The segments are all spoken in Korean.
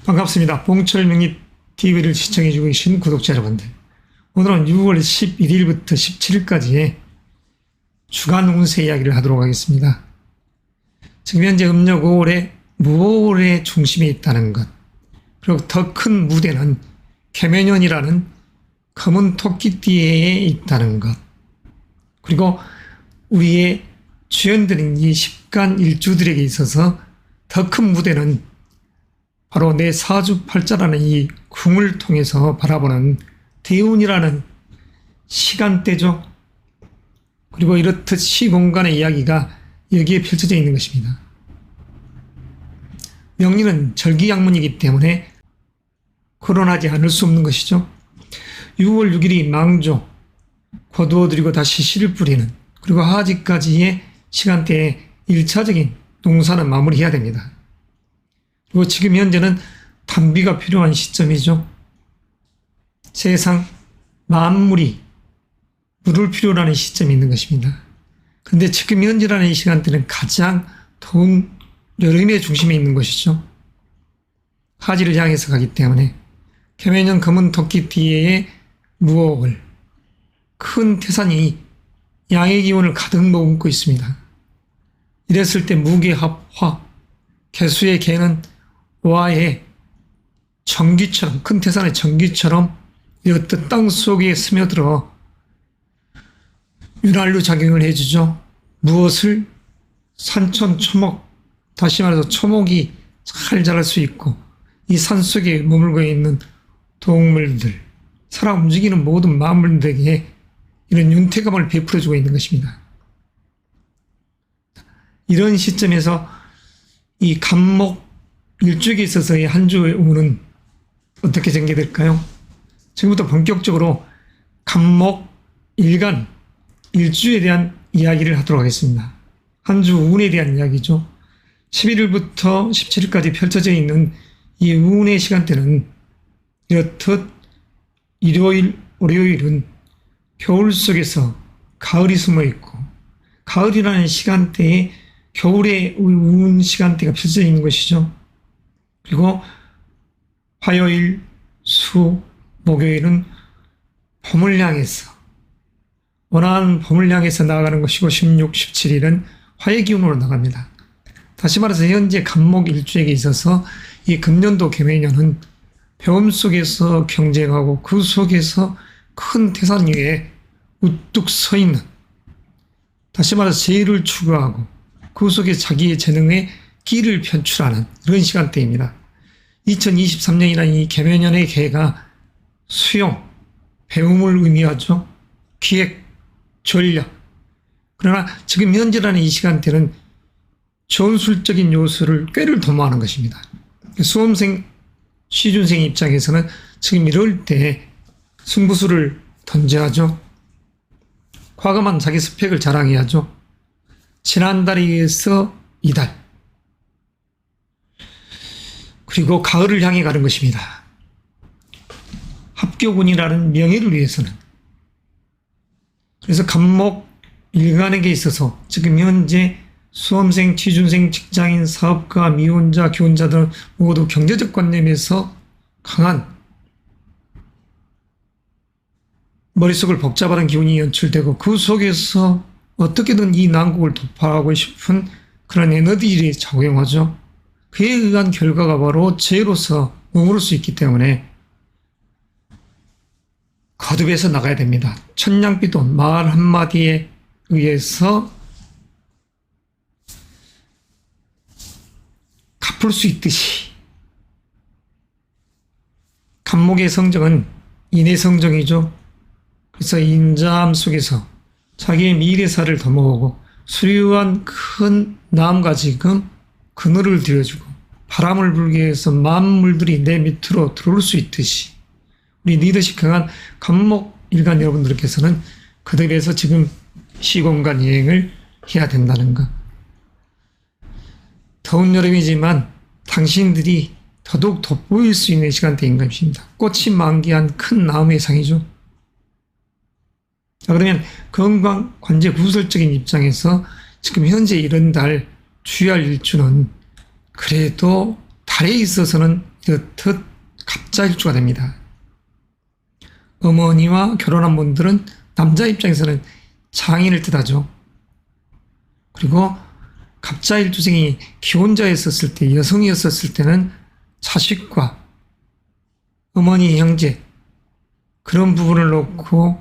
반갑습니다. 봉철명리 TV를 시청해주고 계신 구독자 여러분들, 오늘은 6월 11일부터 17일까지의 주간 운세 이야기를 하도록 하겠습니다. 지금 현재 음력 5월에 무오월의 중심에 있다는 것, 그리고 더 큰 무대는 개면연이라는 검은 토끼띠에 있다는 것, 그리고 우리의 주연들인 이 십간 일주들에게 있어서 더 큰 무대는 바로 내 사주팔자라는 이 궁을 통해서 바라보는 대운이라는 시간대죠. 그리고 이렇듯 시공간의 이야기가 여기에 펼쳐져 있는 것입니다. 명리는 절기학문이기 때문에 거론하지 않을 수 없는 것이죠. 6월 6일이 망조, 거두어들이고 다시 씨를 뿌리는, 그리고 하지까지의 시간대에 1차적인 농사는 마무리해야 됩니다. 그리고 지금 현재는 단비가 필요한 시점이죠. 세상 만물이 물을 필요로 하는 시점이 있는 것입니다. 그런데 지금 현재라는 이 시간대는 가장 더운 여름의 중심에 있는 것이죠. 하지를 향해서 가기 때문에 개면연 검은 토끼띠의 무오월, 큰 태산이 양의 기운을 가득 머금고 있습니다. 이랬을 때 무게합화, 개수의 개는 와의 전기처럼, 큰 태산의 전기처럼 이렇듯 땅 속에 스며들어 윤활유 작용을 해주죠. 무엇을? 산천초목, 다시 말해서 초목이 잘 자랄 수 있고, 이 산 속에 머물고 있는 동물들, 살아 움직이는 모든 만물들에게 이런 윤택감을 베풀어주고 있는 것입니다. 이런 시점에서 이 간목 일주에 있어서의 한 주의 운은 어떻게 전개될까요? 지금부터 본격적으로 간목 일간 일주에 대한 이야기를 하도록 하겠습니다. 한 주 운에 대한 이야기죠. 11일부터 17일까지 펼쳐져 있는 이 운의 시간대는 이렇듯 일요일, 월요일은 겨울 속에서 가을이 숨어 있고, 가을이라는 시간대에 겨울의 운 시간대가 펼쳐져 있는 것이죠. 그리고 화요일, 수, 목요일은 봄을 향해서, 원하는 봄을 향해서 나아가는 것이고, 16, 17일은 화의 기운으로 나갑니다. 다시 말해서 현재 간목 일주에게 있어서 이 금년도 개면연은 배움 속에서 경쟁하고 그 속에서 큰 태산 위에 우뚝 서 있는, 다시 말해서 재의를 추구하고 그 속에 자기의 재능의 끼를 편출하는 이런 시간대입니다. 2023년이라는 이 개면연의 개가 수용, 배움을 의미하죠. 기획, 전략. 그러나 지금 현재라는 이 시간대는 전술적인 요소를 꾀를 도모하는 것입니다. 수험생, 취준생 입장에서는 지금 이럴 때 승부수를 던져야죠. 과감한 자기 스펙을 자랑해야죠. 지난달에 의해서 이달, 그리고 가을을 향해 가는 것입니다. 합격운이라는 명예를 위해서는. 그래서 간목 일간에게 있어서 지금 현재 수험생, 취준생, 직장인, 사업가, 미혼자, 기혼자들 모두 경제적 관념에서 강한 머릿속을 복잡하는 기운이 연출되고, 그 속에서 어떻게든 이 난국을 돌파하고 싶은 그런 에너지들이 작용하죠. 그에 의한 결과가 바로 재로서 머무를 수 있기 때문에 거듭해서 나가야 됩니다. 천냥비도 말 한마디에 의해서 갚을 수 있듯이, 간목의 성정은 인의 성정이죠. 그래서 인자함 속에서 자기의 미래사를 더 모으고 수려한 큰 나무가 지금 그늘을 들여주고 바람을 불게 해서 만물들이 내 밑으로 들어올 수 있듯이, 우리 리더십 강한 간목 일간 여러분들께서는 그들에서 지금 시공간 여행을 해야 된다는 것. 더운 여름이지만 당신들이 더더욱 돋보일 수 있는 시간대인 것입니다. 꽃이 만개한 큰 나무의 상이죠. 자, 그러면 건강, 관제, 구설적인 입장에서 지금 현재 이런 달 주의할 일주는 그래도 달에 있어서는 이렇듯 갑자일주가 됩니다. 어머니와 결혼한 분들은 남자 입장에서는 장인을 뜻하죠. 그리고 갑자일주생이 기혼자였었을 때, 여성이었었을 때는 자식과 어머니, 형제 그런 부분을 놓고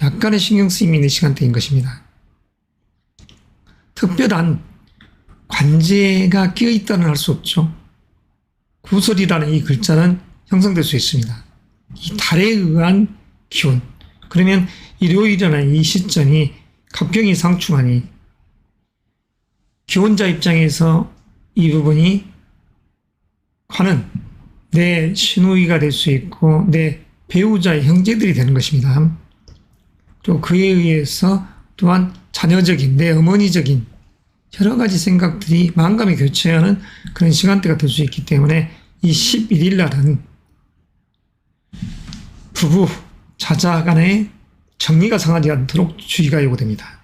약간의 신경 쓰임이 있는 시간대인 것입니다. 특별한 관제가 끼어있다는 할 수 없죠. 구설이라는 이 글자는 형성될 수 있습니다. 이 달에 의한 기운. 그러면 일요일이라는 이 시점이 갑경이 상충하니 기혼자 입장에서 이 부분이 화는 내 시누이가 될 수 있고 내 배우자의 형제들이 되는 것입니다. 또 그에 의해서 또한 자녀적인 내 어머니적인 여러 가지 생각들이 만감이 교체하는 그런 시간대가 될 수 있기 때문에 이 11일 날은 부부, 자자 간의 정리가 상하지 않도록 주의가 요구됩니다.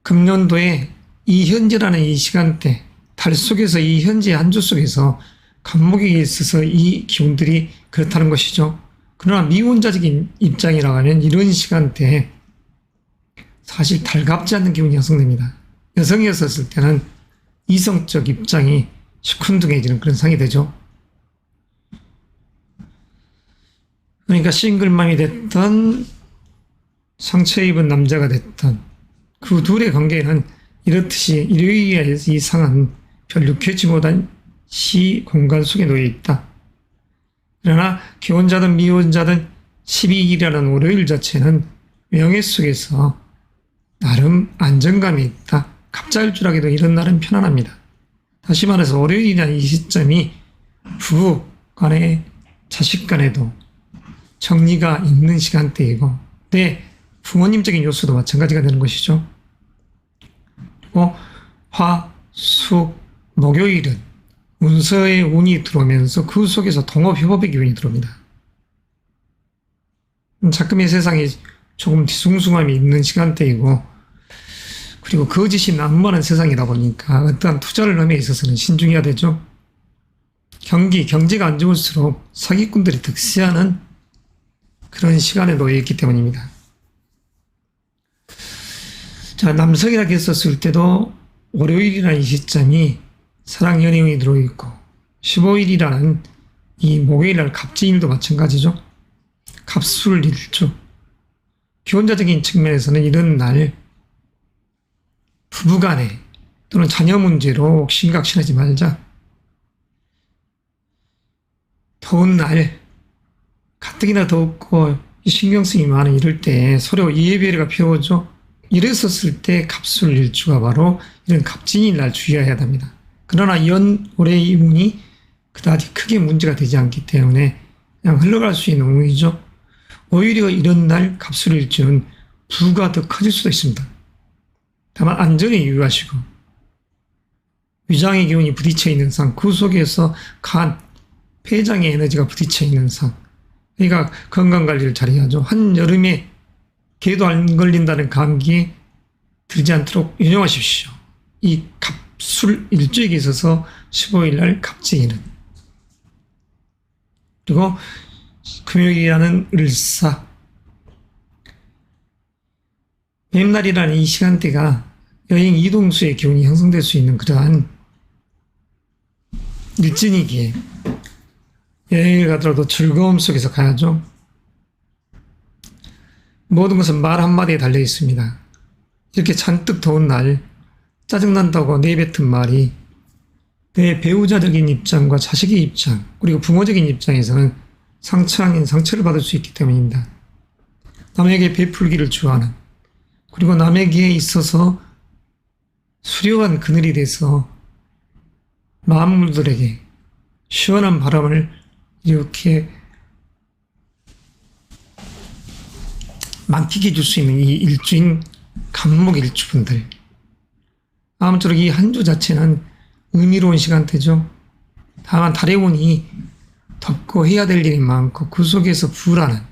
금년도에 이 현재라는 이 시간대, 달 속에서 이 현재 한 주 속에서 간목에 있어서 이 기운들이 그렇다는 것이죠. 그러나 미혼자적인 입장이라고 하면 이런 시간대에 사실 달갑지 않는 기운이 형성됩니다. 여성이었을 때는 이성적 입장이 시큰둥해지는 그런 상이 되죠. 그러니까 싱글맘이 됐던 상처 입은 남자가 됐던 그 둘의 관계는 이렇듯이 일요일의 이 상은 별 유쾌지 못한 시 공간 속에 놓여 있다. 그러나 기혼자든 미혼자든 12일이라는 월요일 자체는 명예 속에서 나름 안정감이 있다. 갑자일주라기도 이런 날은 편안합니다. 다시 말해서 월요일이라는 이 시점이 부부 간에 자식 간에도 정리가 있는 시간대이고 내 부모님적인 요소도 마찬가지가 되는 것이죠. 그리고 화, 수, 목요일은 운서의 운이 들어오면서 그 속에서 동업협업의 기운이 들어옵니다. 자금의 세상에 조금 뒤숭숭함이 있는 시간대이고 그리고 거짓이 난무하는 세상이다 보니까 어떠한 투자를 함에 있어서는 신중해야 되죠. 경제가 안 좋을수록 사기꾼들이 득세하는 그런 시간에 놓여 있기 때문입니다. 자, 남성이라고 했었을 때도 월요일이라는 이 시점이 사랑 연애운이 들어있고 15일이라는 이 목요일날 갑진일도 마찬가지죠. 갑술일주. 기혼자적인 측면에서는 이런 날 부부간에 또는 자녀 문제로 심각시하지 말자. 더운 날 가뜩이나 덥고 신경쓰임이 많은 이럴 때 서로 이해 배려가 필요하죠. 이랬었을 때 갑술일주가 바로 이런 갑진일 날 주의해야 됩니다. 그러나 올해 이 운이 그다지 크게 문제가 되지 않기 때문에 그냥 흘러갈 수 있는 운이죠. 오히려 이런 날 갑술일주는 부가 더 커질 수도 있습니다. 다만 안전에 유의하시고 위장의 기운이 부딪혀 있는 상, 그 속에서 간, 폐장의 에너지가 부딪혀 있는 상, 그러니까 건강관리를 잘해야죠. 한여름에 개도 안 걸린다는 감기에 들지 않도록 유념하십시오. 이 갑술 일주에 있어서 15일 날 갑진일은. 그리고 금요일이라는 을사. 뱀날이라는 이 시간대가 여행 이동수의 기운이 형성될 수 있는 그러한 일진이기에 여행을 가더라도 즐거움 속에서 가야죠. 모든 것은 말 한마디에 달려 있습니다. 이렇게 잔뜩 더운 날 짜증난다고 내뱉은 말이 내 배우자적인 입장과 자식의 입장 그리고 부모적인 입장에서는 상처 아닌 상처를 받을 수 있기 때문입니다. 남에게 베풀기를 좋아하는 그리고 남에게 있어서 수려한 그늘이 돼서 만물들에게 시원한 바람을 이렇게 만끽해 줄 수 있는 이 일주인 간목 일주분들. 아무쪼록 이 한 주 자체는 의미로운 시간대죠. 다만 달의 운이 덥고 해야 될 일이 많고 그 속에서 불안한.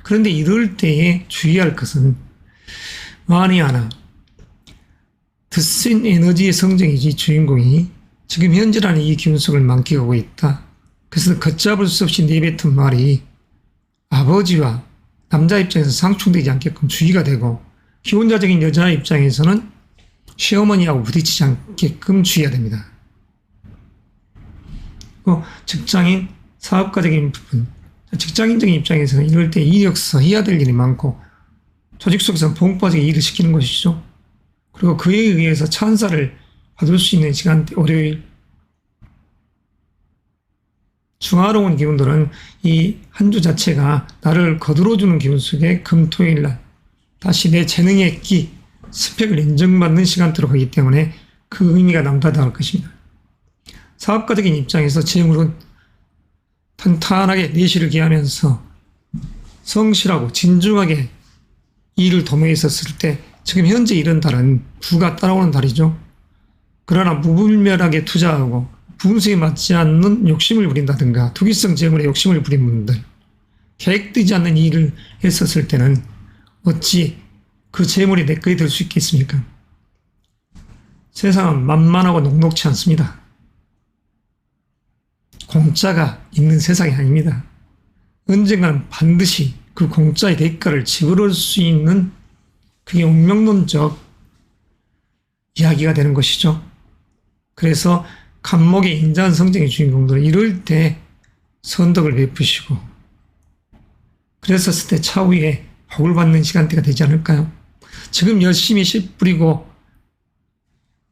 그런데 이럴 때에 주의할 것은 만이 하나 드센 에너지의 성정이지 주인공이 지금 현재라는 이 기운 속을 만끽하고 있다. 그래서 걷잡을 수 없이 내뱉은 말이 아버지와 남자 입장에서 상충되지 않게끔 주의가 되고, 기혼자적인 여자 입장에서는 시어머니하고 부딪히지 않게끔 주의해야 됩니다. 직장인, 사업가적인 부분, 직장인적인 입장에서는 이럴 때 이력서 해야 될 일이 많고 조직 속에서 봉빠지게 일을 시키는 것이죠. 그리고 그에 의해서 찬사를 받을 수 있는 시간대, 월요일. 중화로운 기운들은 이 한 주 자체가 나를 거들어주는 기운 속에 금토일 날 다시 내 재능의 끼, 스펙을 인정받는 시간대로 가기 때문에 그 의미가 남다를 것입니다. 사업가적인 입장에서 재물은 탄탄하게 내실을 기하면서 성실하고 진중하게 일을 도모해 있었을 때, 지금 현재 이런 달은 부가 따라오는 달이죠. 그러나 무분별하게 투자하고 분수에 맞지 않는 욕심을 부린다든가 투기성 재물에 욕심을 부린 분들, 계획되지 않는 일을 했었을 때는 어찌 그 재물이 내 거에 될 수 있겠습니까? 세상은 만만하고 녹록치 않습니다. 공짜가 있는 세상이 아닙니다. 언젠가는 반드시 그 공짜의 대가를 지불할 수 있는, 그게 운명론적 이야기가 되는 것이죠. 그래서 간목의 인자한 성장의 주인공들은 이럴 때 선덕을 베푸시고 그랬었을 때 차후에 복을 받는 시간대가 되지 않을까요? 지금 열심히 씨 뿌리고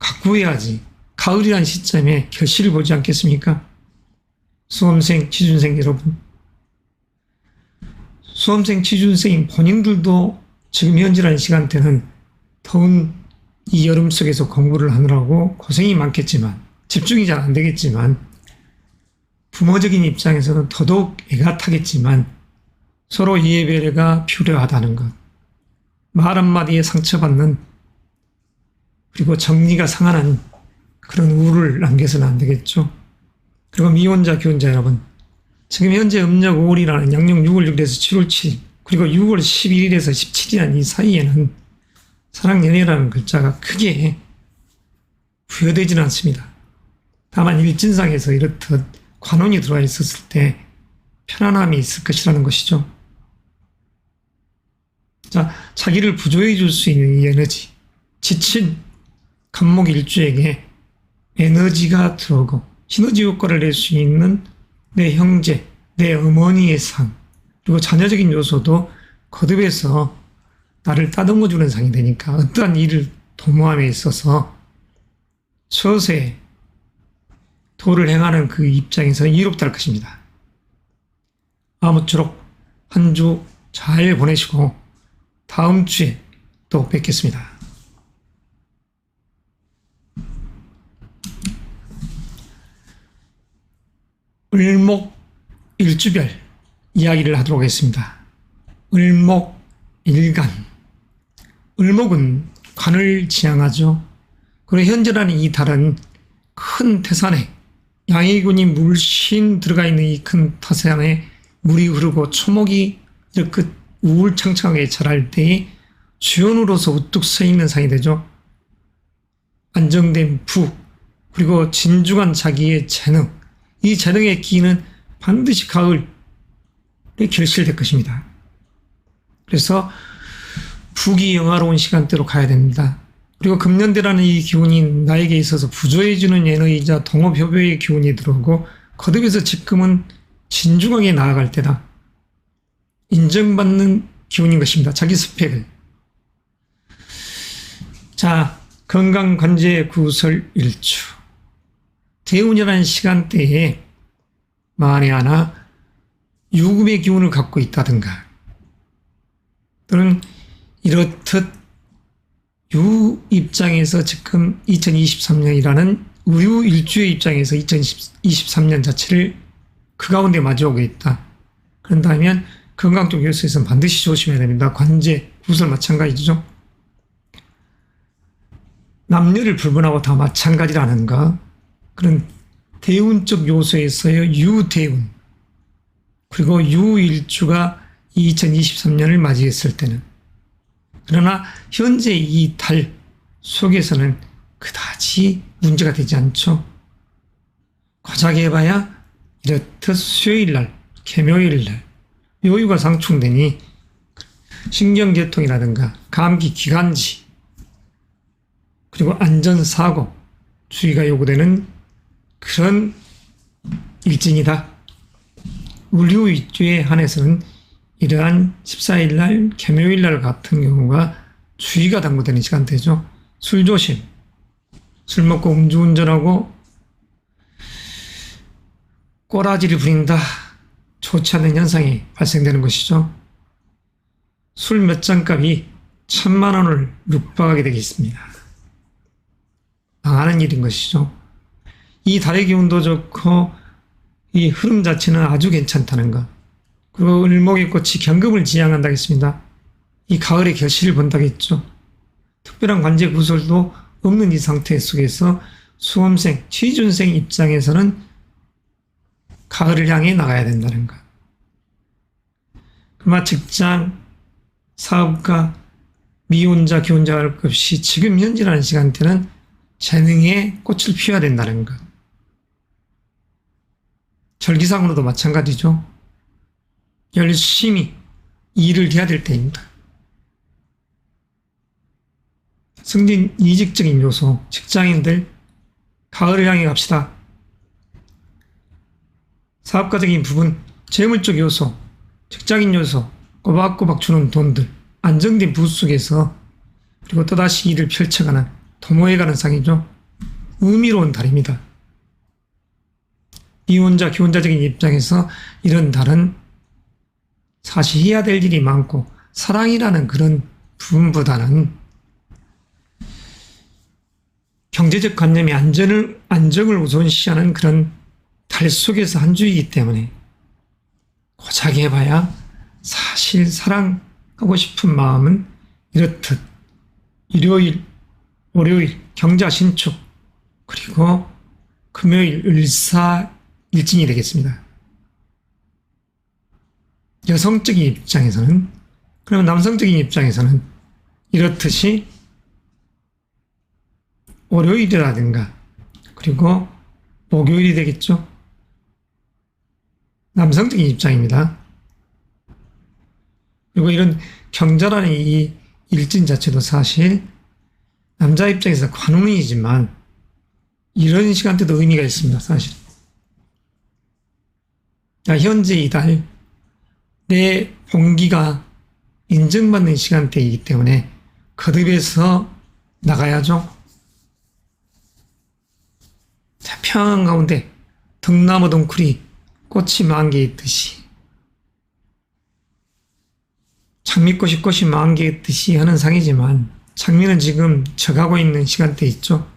가꾸어야지 가을이라는 시점에 결실을 보지 않겠습니까? 수험생, 취준생 여러분, 수험생, 취준생인 본인들도 지금 현재라는 시간대는 더운 이 여름 속에서 공부를 하느라고 고생이 많겠지만, 집중이 잘 안 되겠지만, 부모적인 입장에서는 더더욱 애가 타겠지만 서로 이해 배려가 필요하다는 것, 말 한마디에 상처받는, 그리고 정리가 상하는 그런 우를 남겨서는 안 되겠죠. 그리고 미혼자, 기혼자 여러분, 지금 현재 음력 5월이라는 양력 6월 6일에서 7월 7일, 그리고 6월 11일에서 17일이라는 이 사이에는 사랑, 연애라는 글자가 크게 부여되지는 않습니다. 다만 일진상에서 이렇듯 관운이 들어와 있었을 때 편안함이 있을 것이라는 것이죠. 자, 자기를 부조해 줄 수 있는 이 에너지, 지친 간목 일주에게 에너지가 들어오고 시너지 효과를 낼 수 있는 내 형제, 내 어머니의 상, 그리고 자녀적인 요소도 거듭해서 나를 따듬어주는 상이 되니까 어떠한 일을 도모함에 있어서 처세, 도를 행하는 그 입장에서는 이롭다 할 것입니다. 아무쪼록 한 주 잘 보내시고 다음 주에 또 뵙겠습니다. 을목 일주별 이야기를 하도록 하겠습니다. 을목 일간. 을목은 관을 지향하죠. 그리고 현재라는 이 달은 큰 태산에, 양해군이 물씬 들어가 있는 이 큰 태산에 물이 흐르고 초목이 이렇게 우울창창하게 자랄 때에 주연으로서 우뚝 서 있는 상이 되죠. 안정된 부, 그리고 진중한 자기의 재능, 이 재능의 기는 반드시 가을에 결실될 것입니다. 그래서 북이 영화로운 시간대로 가야 됩니다. 그리고 금년대라는 이 기운이 나에게 있어서 부조해주는 에너지이자 동업협의의 기운이 들어오고 거듭해서 지금은 진중하게 나아갈 때다. 인정받는 기운인 것입니다. 자기 스펙을. 자, 건강관제 구설 일주. 대운이라는 시간대에 만에 하나 유금의 기운을 갖고 있다든가 또는 이렇듯 유 입장에서 지금 2023년이라는 의유 일주의 입장에서 2023년 자체를 그 가운데 마주하고 있다. 그런다면 건강 쪽 요소에서는 반드시 조심해야 됩니다. 관제, 구설 마찬가지죠. 남녀를 불문하고 다 마찬가지라는 거. 그런 대운적 요소에서의 유대운, 그리고 유일주가 2023년을 맞이했을 때는, 그러나 현재 이 달 속에서는 그다지 문제가 되지 않죠. 고작 해봐야 이렇듯 수요일날, 금요일날 요유가 상충되니 신경계통이라든가 감기, 기관지 그리고 안전사고 주의가 요구되는 그런 일진이다. 의료위주에 한해서는 이러한 14일날, 금요일날 같은 경우가 주의가 당부되는 시간대죠. 술 조심, 술 먹고 음주운전하고 꼬라지를 부린다. 좋지 않은 현상이 발생되는 것이죠. 술 몇 잔값이 1,000만 원을 육박하게 되겠습니다. 망하는 일인 것이죠. 이 달의 기운도 좋고 이 흐름 자체는 아주 괜찮다는 것. 그리고 을목의 꽃이 경금을 지향한다겠습니다. 이 가을의 결실을 본다겠죠. 특별한 관제 구설도 없는 이 상태 속에서 수험생, 취준생 입장에서는 가을을 향해 나가야 된다는 것. 그마 직장, 사업가, 미혼자, 기혼자 할 것 없이 지금 현재라는 시간대는 재능에 꽃을 피워야 된다는 것. 절기상으로도 마찬가지죠. 열심히 일을 해야 될 때입니다. 승진 이직적인 요소, 직장인들 가을을 향해 갑시다. 사업가적인 부분, 재물적 요소, 직장인 요소, 꼬박꼬박 주는 돈들, 안정된 부수 속에서 그리고 또다시 일을 펼쳐가는 도모해가는 상이죠. 의미로운 달입니다. 미혼자, 기혼자적인 입장에서 이런 달은 사실 해야 될 일이 많고 사랑이라는 그런 부분보다는 경제적 관념이 안정을 우선시하는 그런 달 속에서 한 주이기 때문에 고작 해봐야 사실 사랑하고 싶은 마음은 이렇듯 일요일, 월요일 경자신축 그리고 금요일 을사일진이 되겠습니다. 여성적인 입장에서는 그러면 남성적인 입장에서는 이렇듯이 월요일이라든가 그리고 목요일이 되겠죠. 남성적인 입장입니다. 그리고 이런 경자라는 이 일진 자체도 사실 남자 입장에서 관운이지만 이런 시간대도 의미가 있습니다. 사실. 현재 이달 내 봉기가 인정받는 시간대이기 때문에 거듭해서 나가야죠. 평안 가운데 등나무 덩쿨이 꽃이 만개했듯이 장미꽃이 꽃이 만개했듯이 하는 상이지만 장미는 지금 져가고 있는 시간대 있죠.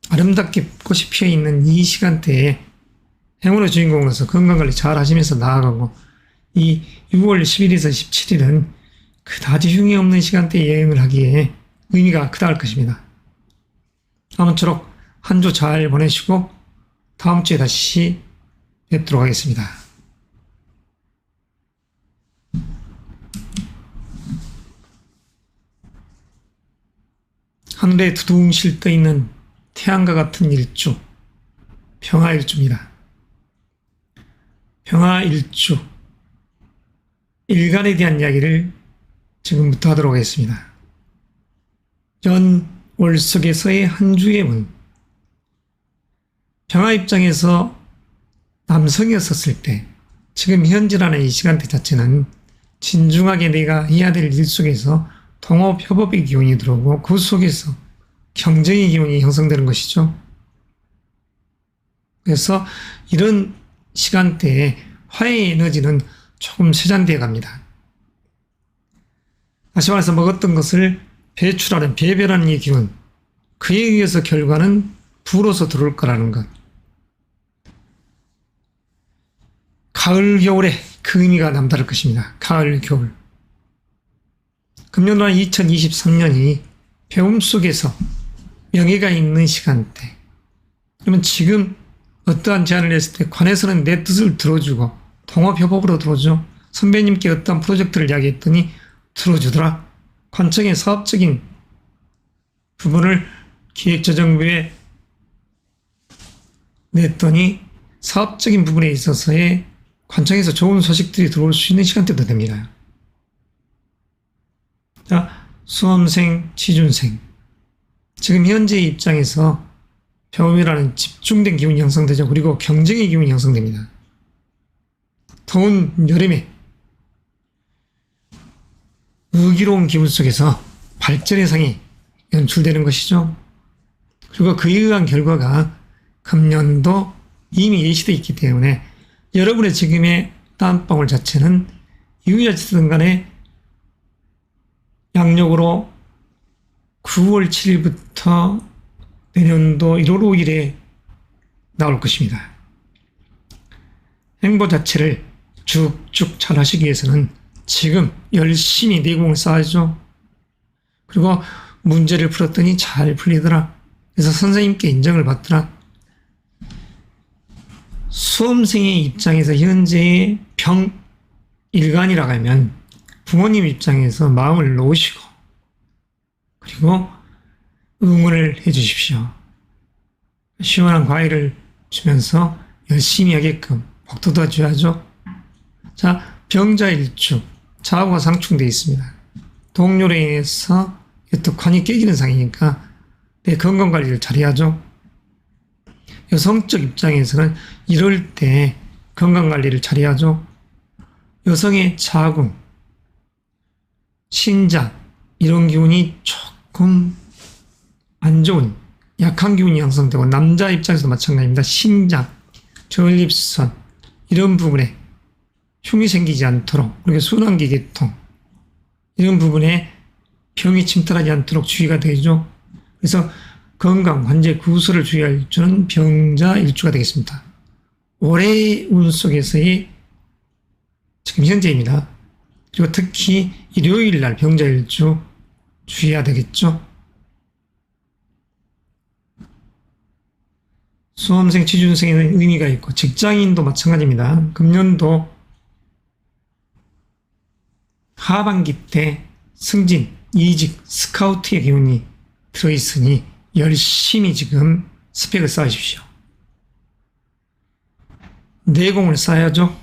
아름답게 꽃이 피어있는 이 시간대에 행운의 주인공으로서 건강관리 잘 하시면서 나아가고 이 6월 10일에서 17일은 그다지 흉이 없는 시간대에 여행을 하기에 의미가 크다 할 것입니다. 아무쪼록 한 주 잘 보내시고 다음 주에 다시 뵙도록 하겠습니다. 하늘에 두둥실 떠있는 태양과 같은 일주, 평화일주입니다. 평화일주, 일간에 대한 이야기를 지금부터 하도록 하겠습니다. 연월 속에서의 한 주의 운, 평화 입장에서 남성이었을 때 지금 현재라는 이 시간대 자체는 진중하게 내가 해야 될 일 속에서 동업, 협업의 기운이 들어오고 그 속에서 경쟁의 기운이 형성되는 것이죠. 그래서 이런 시간대에 화해의 에너지는 조금 세잔되어 갑니다. 다시 말해서 먹었던 것을 배출하는, 배별하는 이 기운, 그에 의해서 결과는 부로서 들어올 거라는 것. 가을, 겨울에 그 의미가 남다를 것입니다. 가을, 겨울. 금년도는 2023년이 배움 속에서 명예가 있는 시간대. 그러면 지금 어떠한 제안을 했을 때 관에서는 내 뜻을 들어주고 동업협업으로 들어줘. 선배님께 어떠한 프로젝트를 이야기했더니 들어주더라. 관청의 사업적인 부분을 기획재정부에 냈더니 사업적인 부분에 있어서의 관청에서 좋은 소식들이 들어올 수 있는 시간대도 됩니다. 자, 수험생, 취준생. 지금 현재의 입장에서 병업이라는 집중된 기운이 형성되죠. 그리고 경쟁의 기운이 형성됩니다. 더운 여름에 의기로운 기분 속에서 발전의 상이 연출되는 것이죠. 그리고 그에 의한 결과가 금년도 이미 예시되어 있기 때문에 여러분의 지금의 땀방울 자체는 이유야지든 간에 양력으로 9월 7일부터 내년도 1월 5일에 나올 것입니다. 행보 자체를 쭉쭉 잘 하시기 위해서는 지금 열심히 내공을 쌓아야죠. 그리고 문제를 풀었더니 잘 풀리더라. 그래서 선생님께 인정을 받더라. 수험생의 입장에서 현재의 병일간이라고 하면 부모님 입장에서 마음을 놓으시고 그리고 응원을 해 주십시오. 시원한 과일을 주면서 열심히 하게끔 복도도 줘야죠. 자, 병자일주, 좌우가 상충되어 있습니다. 동료로 인해서 득환이 깨지는 상이니까 내 건강관리를 잘해야죠. 여성적 입장에서는 이럴 때 건강관리를 잘해야죠. 여성의 자궁, 신장 이런 기운이 조금 안 좋은 약한 기운이 형성되고 남자 입장에서도 마찬가지입니다. 신장, 전립선 이런 부분에 흉이 생기지 않도록 그리고 순환기 계통 이런 부분에 병이 침탈하지 않도록 주의가 되죠. 그래서 건강, 관제, 구술을 주의할 일주는 병자 일주가 되겠습니다. 올해의 운 속에서의 지금 현재입니다. 그리고 특히 일요일 날 병자 일주 주의해야 되겠죠. 수험생, 취준생에는 의미가 있고 직장인도 마찬가지입니다. 금년도 하반기 때 승진, 이직, 스카우트의 기운이 들어있으니 열심히 지금 스펙을 쌓으십시오. 내공을 쌓아야죠.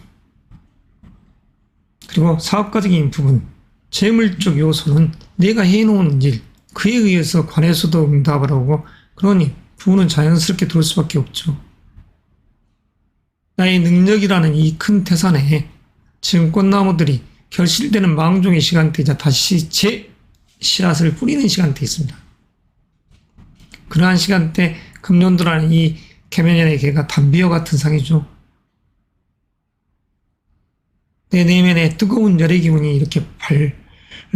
그리고 사업가적인 부분, 재물적 요소는 내가 해놓은 일, 그에 의해서 관에서도 응답을 하고 그러니 부는 자연스럽게 들어올 수밖에 없죠. 나의 능력이라는 이 큰 태산에 지금 꽃나무들이 결실되는 망종의 시간대이자 다시 제 씨앗을 뿌리는 시간대에 있습니다. 그러한 시간대 금년도라는 이 개면연의 개가 담비와 같은 상이죠. 내 내면에 뜨거운 열의 기운이 이렇게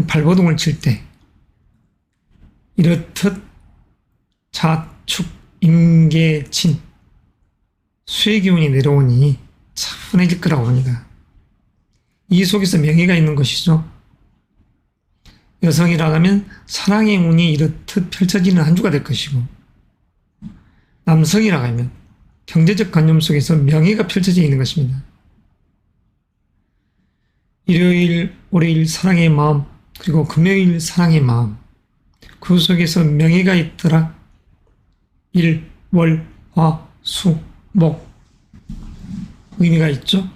발버둥을 칠 때 이렇듯 자축, 임계진, 수의 기운이 내려오니 차분해질 거라고 합니다. 이 속에서 명예가 있는 것이죠. 여성이라 하면 사랑의 운이 이렇듯 펼쳐지는 한 주가 될 것이고 남성이라 하면 경제적 관념 속에서 명예가 펼쳐져 있는 것입니다. 일요일, 월요일 사랑의 마음 그리고 금요일 사랑의 마음 그 속에서 명예가 있더라. 일, 월, 화, 수, 목 의미가 있죠.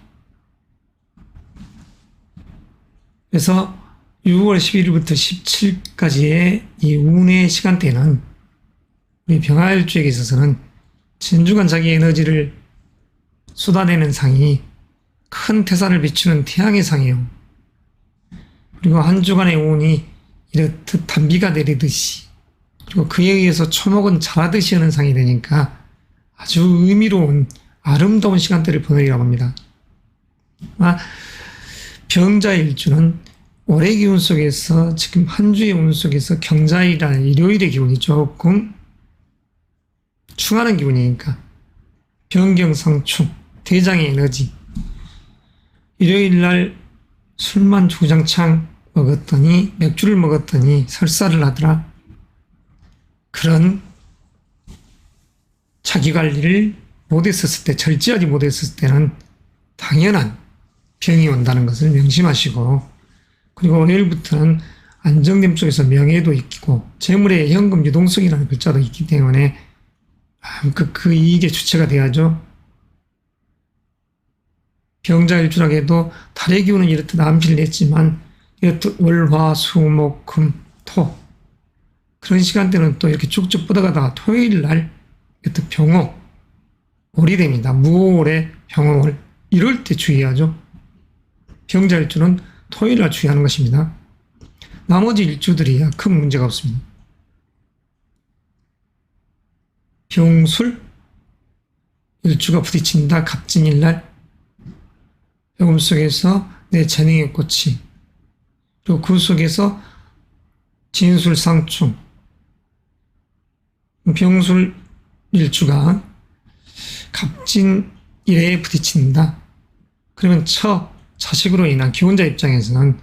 그래서 6월 11일부터 17일까지의 이 운의 시간대는 우리 병화일주에게 있어서는 진중한 자기 에너지를 쏟아내는 상이 큰 태산을 비추는 태양의 상이에요. 그리고 한 주간의 운이 이렇듯 단비가 내리듯이 그리고 그에 의해서 초목은 자라듯이 하는 상이 되니까 아주 의미로운 아름다운 시간대를 보내리라고 합니다. 병자일주는 올해 기운 속에서 지금 한 주의 운 속에서 경자일이라는 일요일의 기운이 조금 충하는 기운이니까 병경상충, 대장의 에너지 일요일 날 술만 주구장창 먹었더니 맥주를 먹었더니 설사를 하더라. 그런 자기관리를 못했었을 때 절제하지 못했을 때는 당연한 병이 온다는 것을 명심하시고 그리고 월요일부터는 안정됨 쪽에서 명예도 있고 재물의 현금 유동성이라는 글자도 있기 때문에 그 이익의 주체가 돼야죠. 병자일주라고 도 달의 기운은 이렇듯 암시를 냈지만 이렇듯 월, 화, 수, 목, 금, 토 그런 시간대는 또 이렇게 쭉쭉 뻗어가다가 토요일 날 이렇듯 병월이 됩니다. 무월의 병월. 이럴 때 주의하죠. 병자일주는 토요일 날 주의하는 것입니다. 나머지 일주들이야 큰 문제가 없습니다. 병술 일주가 부딪힌다. 갑진일 날 병음 속에서 내 재능의 꽃이 그리고 그 속에서 진술상충 병술 일주가 갑진일에 부딪힌다. 그러면 자식으로 인한 기혼자 입장에서는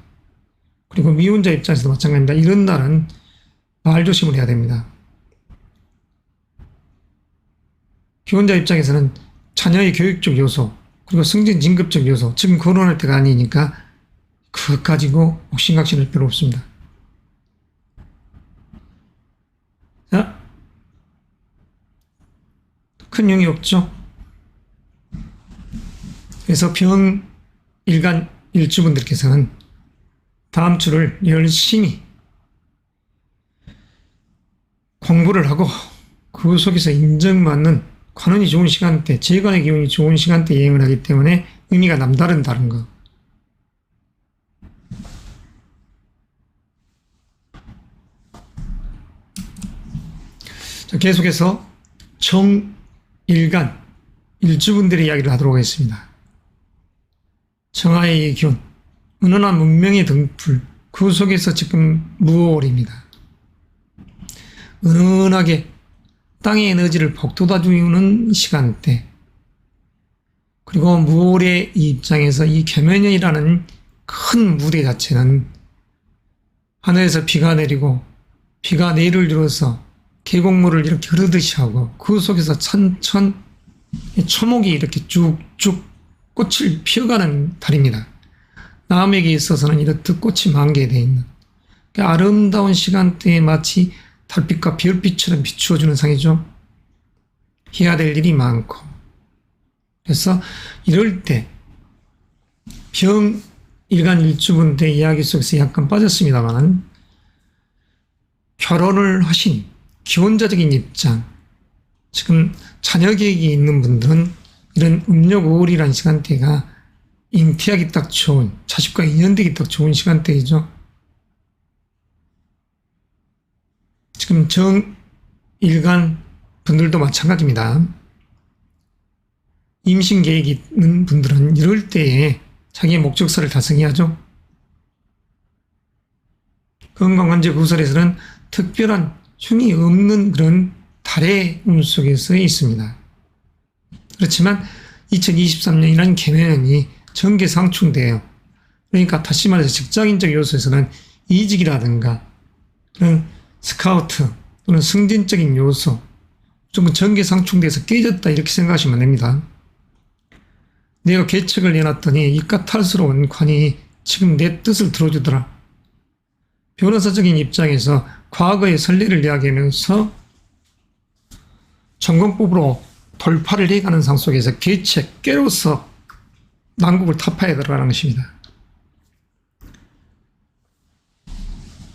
그리고 미혼자 입장에서도 마찬가지입니다. 이런 날은 말 조심을 해야 됩니다. 기혼자 입장에서는 자녀의 교육적 요소 그리고 승진 진급적 요소 지금 결혼할 때가 아니니까 그것 가지고 옥신각신할 필요 없습니다. 자, 큰 용이 없죠. 그래서 병일간 일주분들께서는 다음 주를 열심히 공부를 하고 그 속에서 인정받는 관운이 좋은 시간대, 재관의 기운이 좋은 시간대 여행을 하기 때문에 의미가 남다른 거. 자, 계속해서 정일간 일주분들의 이야기를 하도록 하겠습니다. 정화의 기운, 은은한 문명의 등불, 그 속에서 지금 무월입니다. 은은하게 땅의 에너지를 복돋아주는 시간대. 그리고 무월의 입장에서 이 계면연이라는 큰 무대 자체는 하늘에서 비가 내리고 비가 내를 이뤄서 계곡물을 이렇게 흐르듯이 하고 그 속에서 천천 초목이 이렇게 쭉쭉 꽃을 피어가는 달입니다. 남에게 있어서는 이렇듯 꽃이 만개되어 있는 아름다운 시간대에 마치 달빛과 별빛처럼 비추어주는 상이죠. 해야 될 일이 많고 그래서 이럴 때 병일간 일주분대 이야기 속에서 약간 빠졌습니다만 결혼을 하신 기혼자적인 입장 지금 자녀 계획이 있는 분들은 이런 음력 5월이라는 시간대가 잉태하기 딱 좋은 자식과 인연되기 딱 좋은 시간대이죠. 지금 정일간 분들도 마찬가지입니다. 임신 계획이 있는 분들은 이럴 때에 자기의 목적사를 달성해야죠. 건강관제 구설에서는 특별한 흉이 없는 그런 달의 운 속에서 있습니다. 그렇지만 2023년이라는 계면이 전개상충돼요. 그러니까 다시 말해서 직장인적 요소에서는 이직이라든가 그런 스카우트 또는 승진적인 요소 좀 전개상충돼서 깨졌다 이렇게 생각하시면 됩니다. 내가 계책을 내놨더니 이까탈스러운 관이 지금 내 뜻을 들어주더라. 변호사적인 입장에서 과거의 선례를 이야기하면서 전공법으로 돌파를 해가는 상 속에서 계책, 깨로서 난국을 타파해 들어가는 것입니다.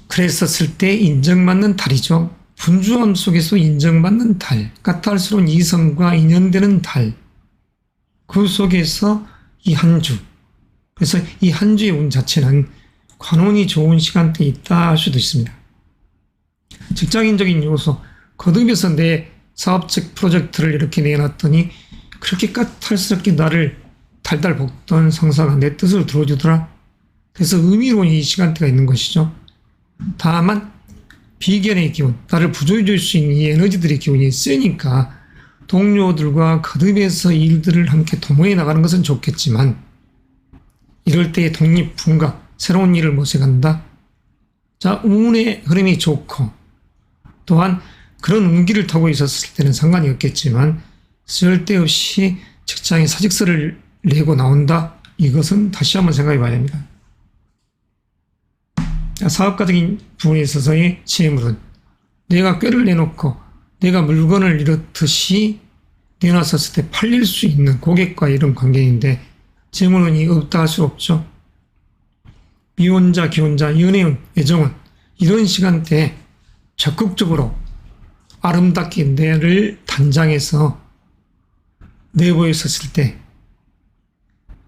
그랬었을 때 인정받는 달이죠. 분주함 속에서 인정받는 달, 까탈스러운 이성과 인연되는 달, 그 속에서 이 한 주, 그래서 이 한 주의 운 자체는 관운이 좋은 시간대에 있다 할 수도 있습니다. 직장인적인 요소, 거듭해서 내 사업적 프로젝트를 이렇게 내놨더니 그렇게 까탈스럽게 나를 달달 볶던 상사가 내 뜻을 들어주더라. 그래서 의미로운 이 시간대가 있는 것이죠. 다만 비견의 기운, 나를 부조해줄 수 있는 이 에너지들의 기운이 세니까 동료들과 거듭해서 일들을 함께 도모해 나가는 것은 좋겠지만 이럴 때의 독립분각, 새로운 일을 모색한다. 자, 운의 흐름이 좋고 또한 그런 운기를 타고 있었을 때는 상관이 없겠지만 쓸데없이 직장에 사직서를 내고 나온다. 이것은 다시 한번 생각해 봐야 됩니다. 사업가적인 부분에 있어서의 재물은 내가 꾀를 내놓고 내가 물건을 이렇듯이 내놨었을 때 팔릴 수 있는 고객과 이런 관계인데 재물운이 없다 할 수 없죠. 미혼자, 기혼자, 연애운, 애정운 이런 시간대에 적극적으로 아름답게 내를 단장해서 내보였었을 때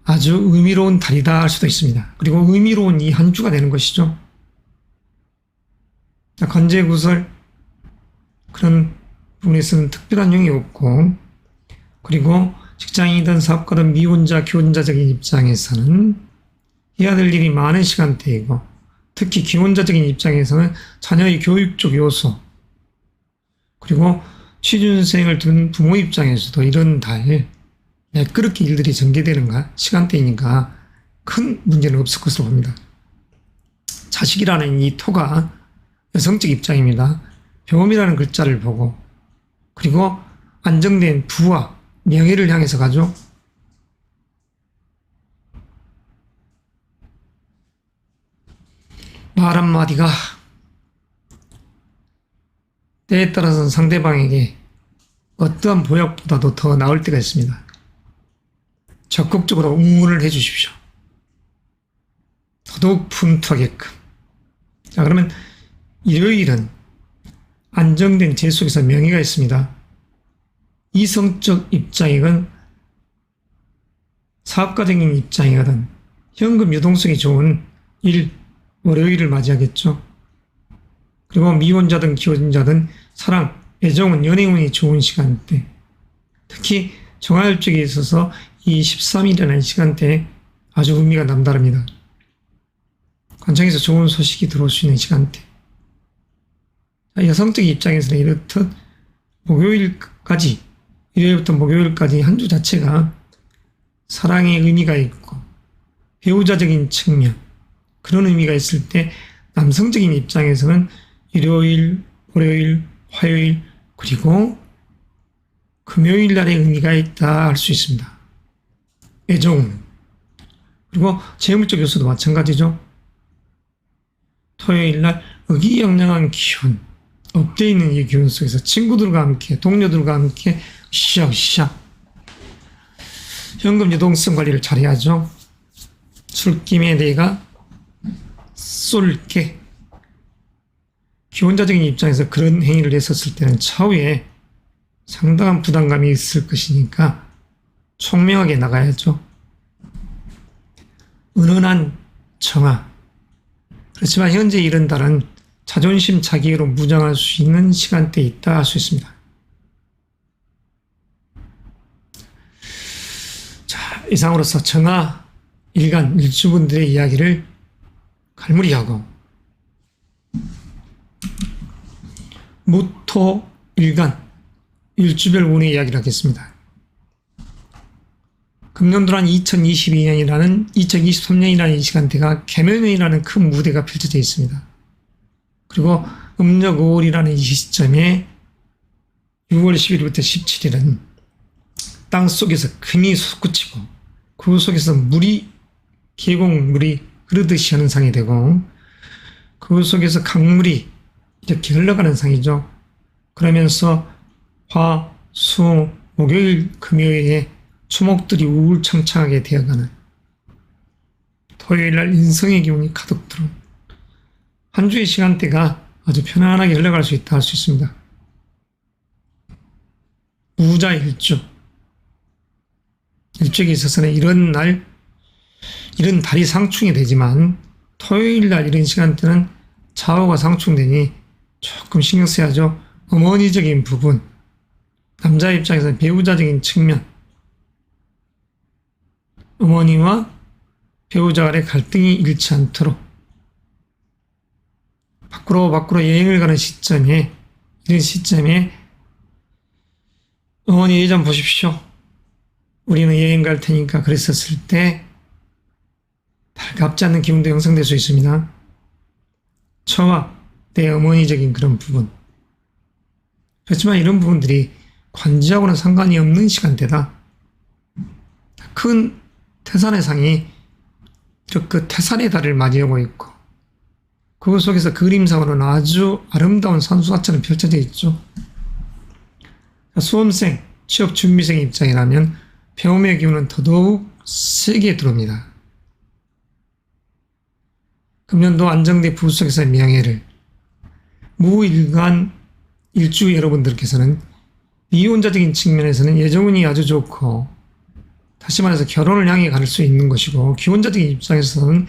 아주 의미로운 달이다 할 수도 있습니다. 그리고 의미로운 이 한 주가 되는 것이죠. 관제구설 그런 부분에서는 특별한 영이 없고, 그리고 직장인이든 사업가든 미혼자, 기혼자적인 입장에서는 해야 될 일이 많은 시간대이고, 특히 기혼자적인 입장에서는 자녀의 교육적 요소, 그리고 취준생을 둔 부모 입장에서도 이런 달 매끄럽게 일들이 전개되는 시간대이니까 큰 문제는 없을 것으로 봅니다. 자식이라는 이 토가 여성적 입장입니다. 병음이라는 글자를 보고, 그리고 안정된 부와 명예를 향해서 가죠. 말 한마디가 때에 따라서는 상대방에게 어떠한 보약보다도 더 나을 때가 있습니다. 적극적으로 응원을 해 주십시오. 더더욱 분투하게끔. 자, 그러면 일요일은 안정된 재 속에서 명예가 있습니다. 이성적 입장이건 사업가적인 입장이거든 현금 유동성이 좋은 월요일을 맞이하겠죠. 그리고 미혼자든 기혼자든 사랑, 애정은 연애운이 좋은 시간대, 특히 정화일쪽에 있어서 이 13일이라는 시간대에 아주 의미가 남다릅니다. 관청에서 좋은 소식이 들어올 수 있는 시간대. 여성적 입장에서는 이렇듯 목요일까지, 일요일부터 목요일까지 한 주 자체가 사랑의 의미가 있고 배우자적인 측면, 그런 의미가 있을 때 남성적인 입장에서는 일요일, 월요일, 화요일, 그리고 금요일 날의 의미가 있다 할 수 있습니다. 애정, 그리고 재물적 요소도 마찬가지죠. 토요일 날 의기양양한 기운, 업되어 있는 이 기운 속에서 친구들과 함께, 동료들과 함께 으쌰으쌰 현금 유동성 관리를 잘해야죠. 술김에 내가 쏠게. 기혼자적인 입장에서 그런 행위를 했었을 때는 차후에 상당한 부담감이 있을 것이니까 총명하게 나가야죠. 은은한 정화. 그렇지만 현재 이런 달은 자존심 자기애로 무장할 수 있는 시간대에 있다 할 수 있습니다. 자, 이상으로서 정화 일간 일주분들의 이야기를 갈무리하고 무토 일간 일주별 운의 이야기를 하겠습니다. 금년도란 2023년이라는 이 시간대가 개면연이라는 큰 무대가 펼쳐져 있습니다. 그리고 음력 5월이라는 이 시점에 6월 10일부터 17일은 땅 속에서 금이 솟구치고 그 속에서 계곡물이 흐르듯이 하는 상이 되고, 그 속에서 강물이 이렇게 흘러가는 상이죠. 그러면서 화, 수, 목요일, 금요일에 초목들이 우울청청하게 되어가는, 토요일날 인성의 기운이 가득 들어온 한 주의 시간대가 아주 편안하게 흘러갈 수 있다 할 수 있습니다. 무자 일주, 일주에 있어서는 이런 달이 상충이 되지만 토요일날 이런 시간대는 좌우가 상충되니 조금 신경 써야죠. 어머니적인 부분, 남자 입장에서는 배우자적인 측면, 어머니와 배우자 간의 갈등이 잃지 않도록 밖으로 여행을 가는 시점에, 이런 시점에 어머니 예전 보십시오. 우리는 여행 갈 테니까 그랬었을 때 달갑지 않는 기운도 형성될 수 있습니다. 저와 내 어머니적인 그런 부분. 그렇지만 이런 부분들이 관지하고는 상관이 없는 시간대다. 큰 태산의 상이 그 태산의 달을 맞이하고 있고, 그 속에서 그림상으로는 아주 아름다운 산수화처럼 펼쳐져 있죠. 수험생, 취업준비생 입장이라면 배움의 기운은 더더욱 세게 들어옵니다. 금년도 안정대 부부 속에서의 명예를, 무일간 일주 여러분들께서는 미혼자적인 측면에서는 예정운이 아주 좋고, 다시 말해서 결혼을 향해 갈 수 있는 것이고, 기혼자적인 입장에서는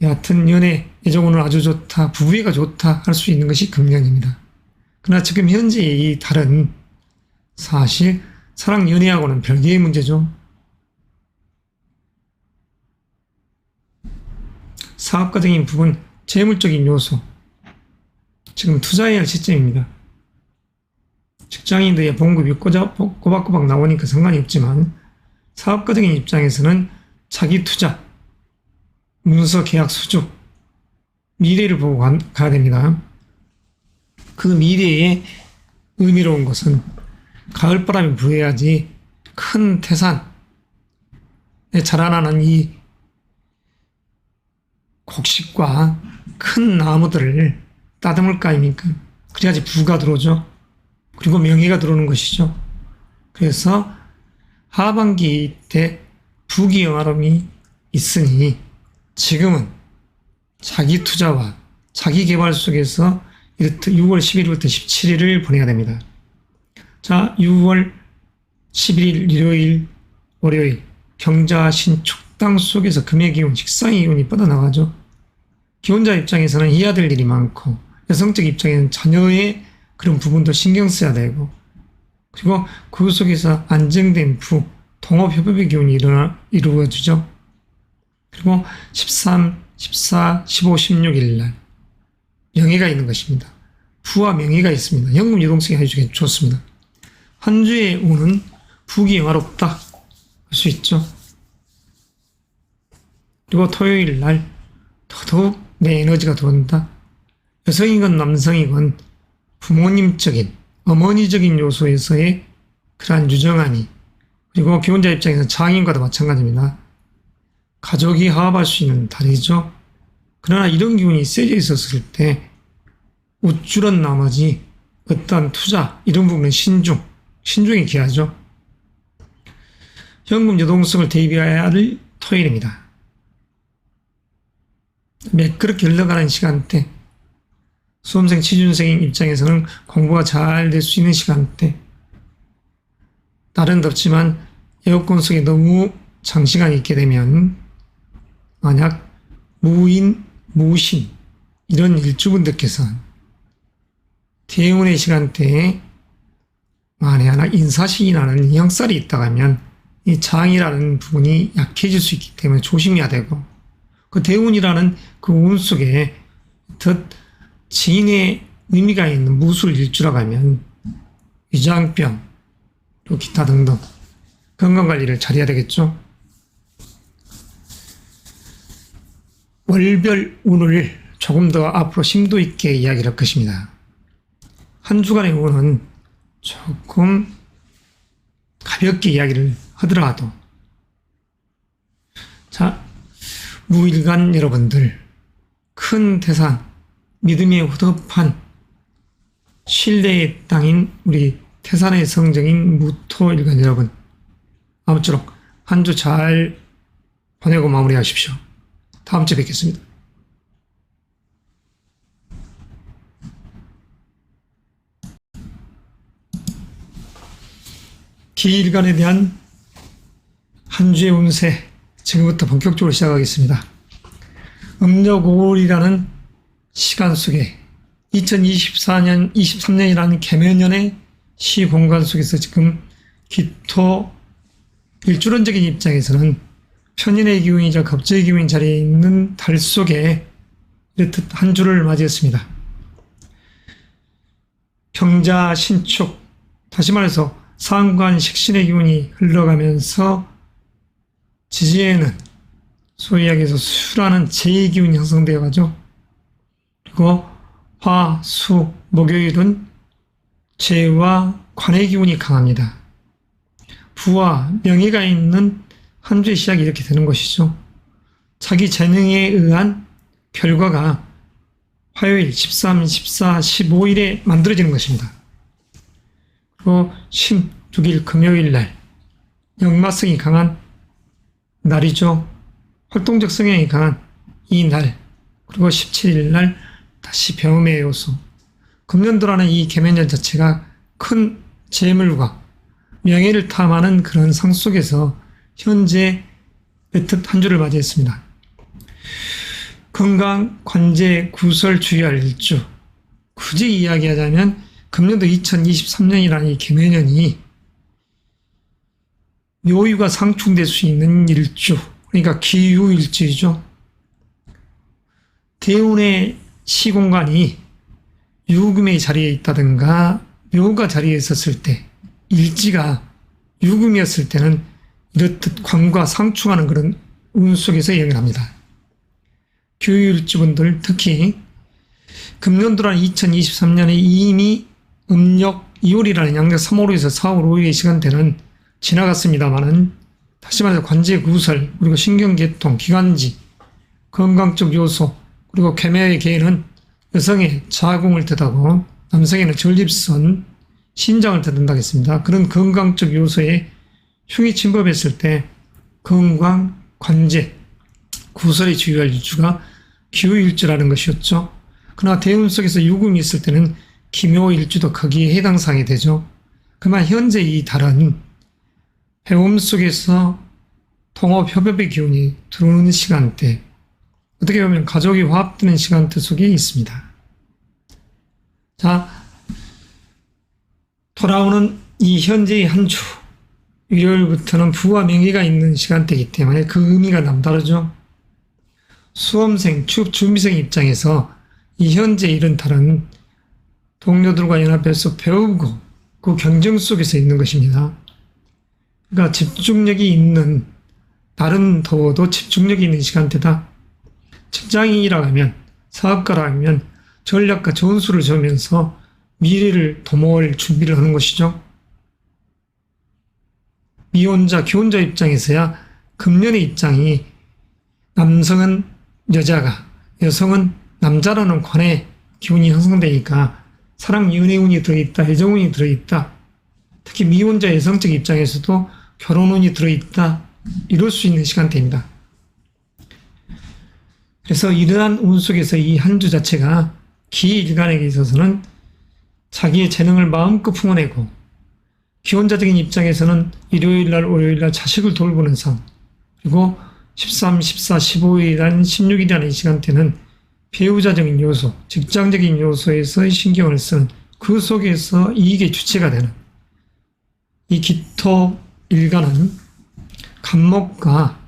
여하튼 연애, 예정운은 아주 좋다, 부부애가 좋다 할 수 있는 것이 금년입니다. 그러나 지금 현재 이 달은 사실 사랑 연애하고는 별개의 문제죠. 사업가적인 부분, 재물적인 요소, 지금 투자해야 할 시점입니다. 직장인들의 봉급이 꼬박꼬박 나오니까 상관이 없지만 사업가적인 입장에서는 자기 투자, 문서 계약 수주, 미래를 보고 가야 됩니다. 그 미래에 의미로운 것은 가을바람이 부어야지 큰 태산에 자라나는 이 곡식과 큰 나무들을 따듬을 거 아닙니까? 그래야지 부가 들어오죠. 그리고 명예가 들어오는 것이죠. 그래서 하반기 때 부귀 영화로움이 있으니 지금은 자기 투자와 자기 개발 속에서 6월 11일부터 17일을 보내야 됩니다. 자, 6월 11일 일요일, 월요일 경자 신축당 속에서 금의 기운, 식상의 기운이 뻗어나가죠. 기혼자 입장에서는 해야 될 일이 많고, 여성적 입장에는 자녀의 그런 부분도 신경 써야 되고, 그리고 그 속에서 안정된 부, 동업협업의 기운이 이루어지죠. 그리고 13, 14, 15, 16일 날 명예가 있는 것입니다. 부와 명예가 있습니다. 현금 유동성이 아주 좋습니다. 한 주의 운은 부귀 영화롭다 할 수 있죠. 그리고 토요일 날 더더욱 내 에너지가 들어온다. 여성이건 남성이건 부모님적인, 어머니적인 요소에서의 그러한 유정안이, 그리고 기혼자 입장에서 장인과도 마찬가지입니다. 가족이 화합할 수 있는 달이죠. 그러나 이런 기운이 세져 있었을 때 우쭐한 나머지 어떠한 투자, 이런 부분은 신중이 귀하죠. 현금 유동성을 대비해야 할 토요일입니다. 매끄럽게 흘러가는 시간대, 수험생, 취준생 입장에서는 공부가 잘 될 수 있는 시간대, 날은 덥지만 에어컨 속에 너무 장시간 있게 되면 만약 무인, 무신 이런 일주분들께서 대운의 시간대에 만에 하나 인사신이 나는 형살이 있다가 하면 이 장이라는 부분이 약해질 수 있기 때문에 조심해야 되고, 그 대운이라는 그 운 속에 더 지인의 의미가 있는 무술 일주라고 하면 위장병, 또 기타 등등 건강관리를 잘해야 되겠죠. 월별 운을 조금 더 앞으로 심도 있게 이야기를 할 것입니다. 한 주간의 운은 조금 가볍게 이야기를 하더라도, 자, 무일간 여러분들, 큰 태산, 믿음의 후덥한 신뢰의 땅인 우리 태산의 성정인 무토일간 여러분, 아무쪼록 한 주 잘 보내고 마무리하십시오. 다음 주에 뵙겠습니다. 기일간에 대한 한 주의 운세, 지금부터 본격적으로 시작하겠습니다. 음력 5월이라는 시간 속에 2024년, 23년이라는 개면년의 시공간 속에서 지금 기토 일주론적인 입장에서는 편인의 기운이자 겁재의 기운인 자리에 있는 달 속에 이렇듯 한 주를 맞이했습니다. 경자 신축, 다시 말해서 상관 식신의 기운이 흘러가면서 지지에는 소위 이야기해서 수라는 제2 기운이 형성되어 가죠. 그리고 화, 수, 목요일은 재와 관의 기운이 강합니다. 부와 명예가 있는 한 주의 시작이 이렇게 되는 것이죠. 자기 재능에 의한 결과가 화요일 13, 14, 15일에 만들어지는 것입니다. 그리고 16일 금요일 날 역마성이 강한 날이죠. 활동적 성향이 강한 이 날, 그리고 17일 날 다시 병음의 요소. 금년도라는 이 개면년 자체가 큰 재물과 명예를 탐하는 그런 상 속에서 현재 애틋 한 주를 맞이했습니다. 건강, 관제, 구설 주의할 일주. 굳이 이야기하자면 금년도 2023년이라는 이 개면년이 묘유가 상충될 수 있는 일주, 그러니까 기유일주이죠. 대운의 시공간이 유금의 자리에 있다든가 묘가 자리에 있었을 때, 일지가 유금이었을 때는 이렇듯 관과 상충하는 그런 운 속에서 영향합니다. 기유일주분들 특히 금년도라는 2023년에 이미 음력 2월이라는 양력 3월에서 4월 5일의 시간대는 지나갔습니다만은 다시 말해서 관제 구설, 그리고 신경계통, 기관지, 건강적 요소, 그리고 개묘의 개는 여성의 자궁을 뜻하고 남성에는 전립선, 신장을 뜻한다고 했습니다. 그런 건강적 요소에 흉이 침범했을 때 건강, 관제, 구설에 주의할 일주가 기후일주라는 것이었죠. 그러나 대운 속에서 유금이 있을 때는 기묘일주도 거기에 해당 사항이 되죠. 그러나 현재 이 달은 해움 속에서 통합협업의 기운이 들어오는 시간대, 어떻게 보면 가족이 화합되는 시간대 속에 있습니다. 자, 돌아오는 이 현재의 한 주, 일요일부터는 부와 명예가 있는 시간대이기 때문에 그 의미가 남다르죠. 수험생, 취업 준비생 입장에서 이 현재 이런 달은 동료들과 연합해서 배우고 그 경쟁 속에서 있는 것입니다. 그러니까 집중력이 있는, 날은 더워도 집중력이 있는 시간대다. 직장인이라고 하면, 사업가라고 하면 전략과 전술을 세우면서 미래를 도모할 준비를 하는 것이죠. 미혼자, 기혼자 입장에서야 금년의 입장이 남성은 여자가, 여성은 남자라는 관의 기운이 형성되니까 사랑 연애운이 들어있다, 애정운이 들어있다, 특히 미혼자 여성적 입장에서도 결혼운이 들어있다, 이럴 수 있는 시간대입니다. 그래서 이러한 운 속에서 이 한 주 자체가 기일간에게 있어서는 자기의 재능을 마음껏 품어내고, 기혼자적인 입장에서는 일요일날, 월요일날 자식을 돌보는 상, 그리고 13, 14, 15일이라는 16일이라는 이 시간대는 배우자적인 요소, 직장적인 요소에서 신경을 쓰는, 그 속에서 이익의 주체가 되는 이 기토 일간은 간목과,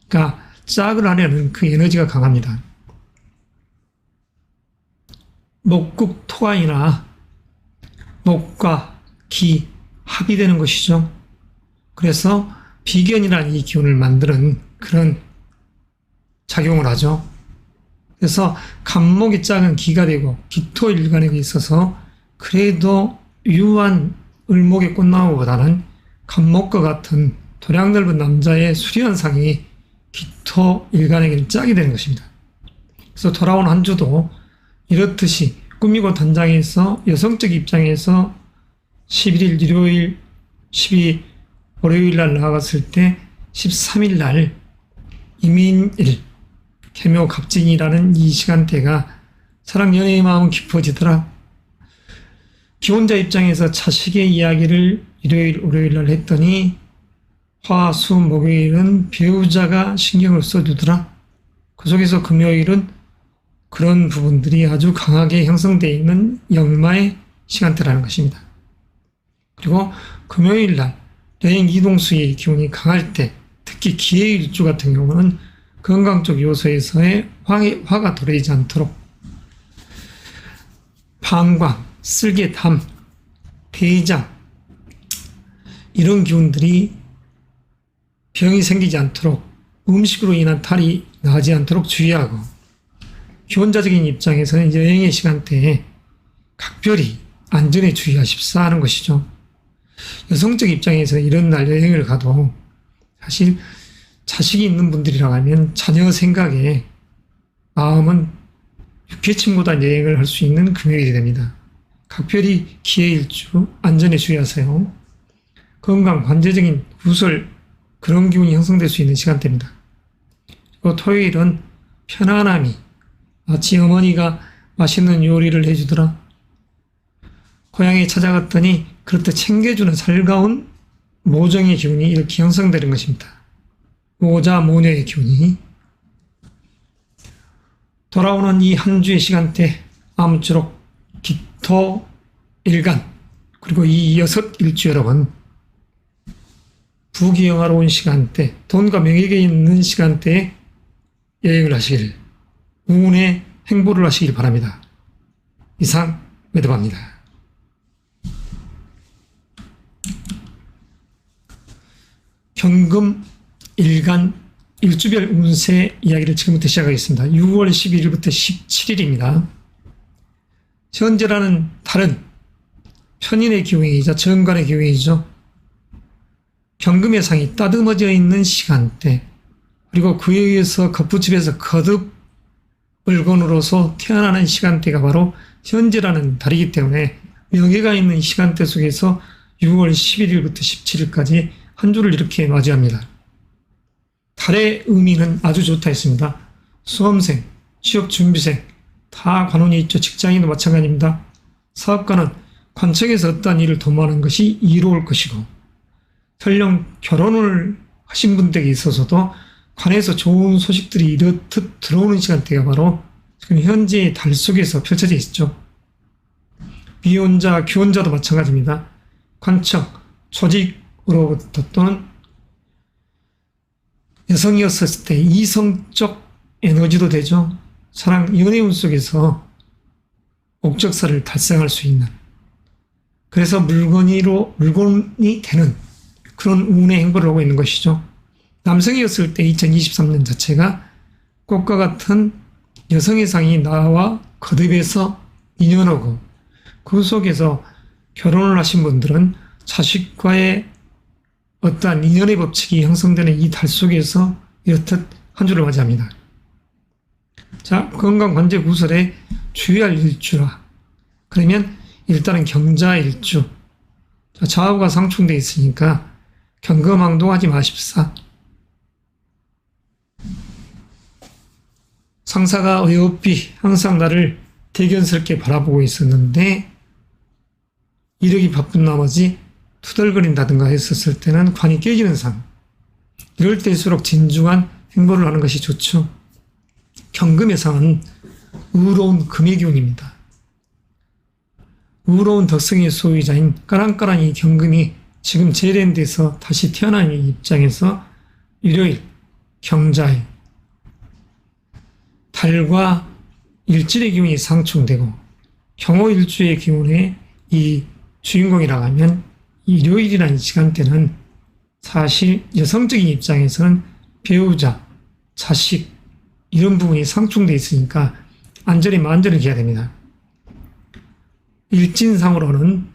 그러니까 짝을 하려는 그 에너지가 강합니다. 목국 토관이나 목과 기, 합이 되는 것이죠. 그래서 비견이라는 이 기운을 만드는 그런 작용을 하죠. 그래서 간목이 짝은 기가 되고 기토일간에게 있어서 그래도 유한 을목의 꽃나무보다는 간목과 같은 도량 넓은 남자의 수려한 상이 기토일간에게는 짝이 되는 것입니다. 그래서 돌아온 한 주도 이렇듯이 꾸미고 단장해서 여성적 입장에서 11일 일요일, 12일 월요일 날 나아갔을 때 13일 날 이민일, 개묘 갑진이라는 이 시간대가 사랑 연애의 마음은 깊어지더라. 기혼자 입장에서 자식의 이야기를 일요일, 월요일 날 했더니 화, 수, 목요일은 배우자가 신경을 써주더라. 그 속에서 금요일은 그런 부분들이 아주 강하게 형성되어 있는 역마의 시간대라는 것입니다. 그리고 금요일 날 여행 이동수의 기운이 강할 때, 특히 기해일주 같은 경우는 건강적 요소에서의 화가 도래하지 않도록 방광, 쓸개담, 대장 이런 기운들이 병이 생기지 않도록, 음식으로 인한 탈이 나지 않도록 주의하고, 기혼자적인 입장에서는 여행의 시간대에 각별히 안전에 주의하십사 하는 것이죠. 여성적 입장에서는 이런 날 여행을 가도 사실 자식이 있는 분들이라고 하면 자녀 생각에 마음은 육회친구단 여행을 할 수 있는 금요일이 됩니다. 각별히 기해일주, 안전에 주의하세요. 건강, 관재적인 구설, 그런 기운이 형성될 수 있는 시간대입니다. 그리고 토요일은 편안함이, 마치 어머니가 맛있는 요리를 해주더라, 고향에 찾아갔더니 그렇듯 챙겨주는 살가운 모정의 기운이 이렇게 형성되는 것입니다. 모자, 모녀의 기운이. 돌아오는 이 한 주의 시간대, 아무쪼록 기토, 일간, 그리고 이 6일주 여러분, 부귀영화로운 시간대, 돈과 명예가 있는 시간대에 여행을 하시길, 운의 행보를 하시길 바랍니다. 이상 매드바입니다. 경금, 일간, 일주별 운세 이야기를 지금부터 시작하겠습니다. 6월 12일부터 17일입니다. 현재라는 달은 편인의 기운이자 정관의 기운이죠. 경금의 상이 따듬어져 있는 시간대, 그리고 그에 의해서 겉부집에서 거듭 물건으로서 태어나는 시간대가 바로 현재라는 달이기 때문에 명예가 있는 시간대 속에서 6월 11일부터 17일까지 한 주를 이렇게 맞이합니다. 달의 의미는 아주 좋다 했습니다. 수험생, 취업준비생, 다 관운이 있죠. 직장인도 마찬가지입니다. 사업가는 관청에서 어떠한 일을 도모하는 것이 이로울 것이고, 설령 결혼을 하신 분들에게 있어서도 관에서 좋은 소식들이 이렇듯 들어오는 시간대가 바로 지금 현재의 달 속에서 펼쳐져 있죠. 미혼자, 기혼자도 마찬가지입니다. 관청, 조직으로부터 또는 여성이었을 때 이성적 에너지도 되죠. 사랑, 연애운 속에서 목적사를 달성할 수 있는, 그래서 물건이 되는 그런 운의 행보를 하고 있는 것이죠. 남성이었을 때 2023년 자체가 꽃과 같은 여성의 상이 나와 거듭해서 인연하고, 그 속에서 결혼을 하신 분들은 자식과의 어떠한 인연의 법칙이 형성되는 이 달 속에서 이렇듯 한 주를 맞이합니다. 자, 건강 관제 구설에 주의할 일주라. 그러면 일단은 경자 일주. 자, 좌우가 상충되어 있으니까 경거망동하지 마십사. 상사가 어여삐 항상 나를 대견스럽게 바라보고 있었는데 이력이 바쁜 나머지 투덜거린다든가 했었을 때는 관이 깨지는 상. 이럴 때일수록 진중한 행보를 하는 것이 좋죠. 경금의 상은 의로운 금의 기운입니다. 의로운 덕성의 소유자인 까랑까랑 이 경금이 지금 제일된 데서 다시 태어난 입장에서 일요일 경자에 달과 일진의 기운이 상충되고 경호일주의 기운에 이 주인공이라고 하면 일요일이라는 시간대는 사실 여성적인 입장에서는 배우자, 자식 이런 부분이 상충되어 있으니까 안전에 만전을 기해야 됩니다. 일진상으로는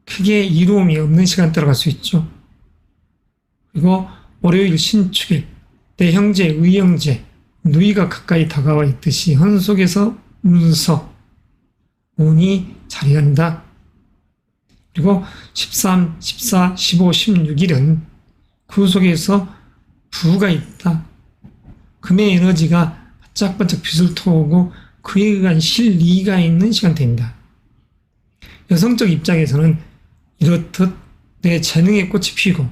크게 이루음이 없는 시간대로 갈 수 있죠. 그리고 월요일 신축일, 내 형제, 의형제, 누이가 가까이 다가와 있듯이 현 속에서 문서, 운이 자리한다. 그리고 13, 14, 15, 16일은 그 속에서 부가 있다. 금의 에너지가 반짝반짝 빛을 터오고 그에 의한 실리가 있는 시간대입니다. 여성적 입장에서는 이렇듯 내 재능의 꽃이 피고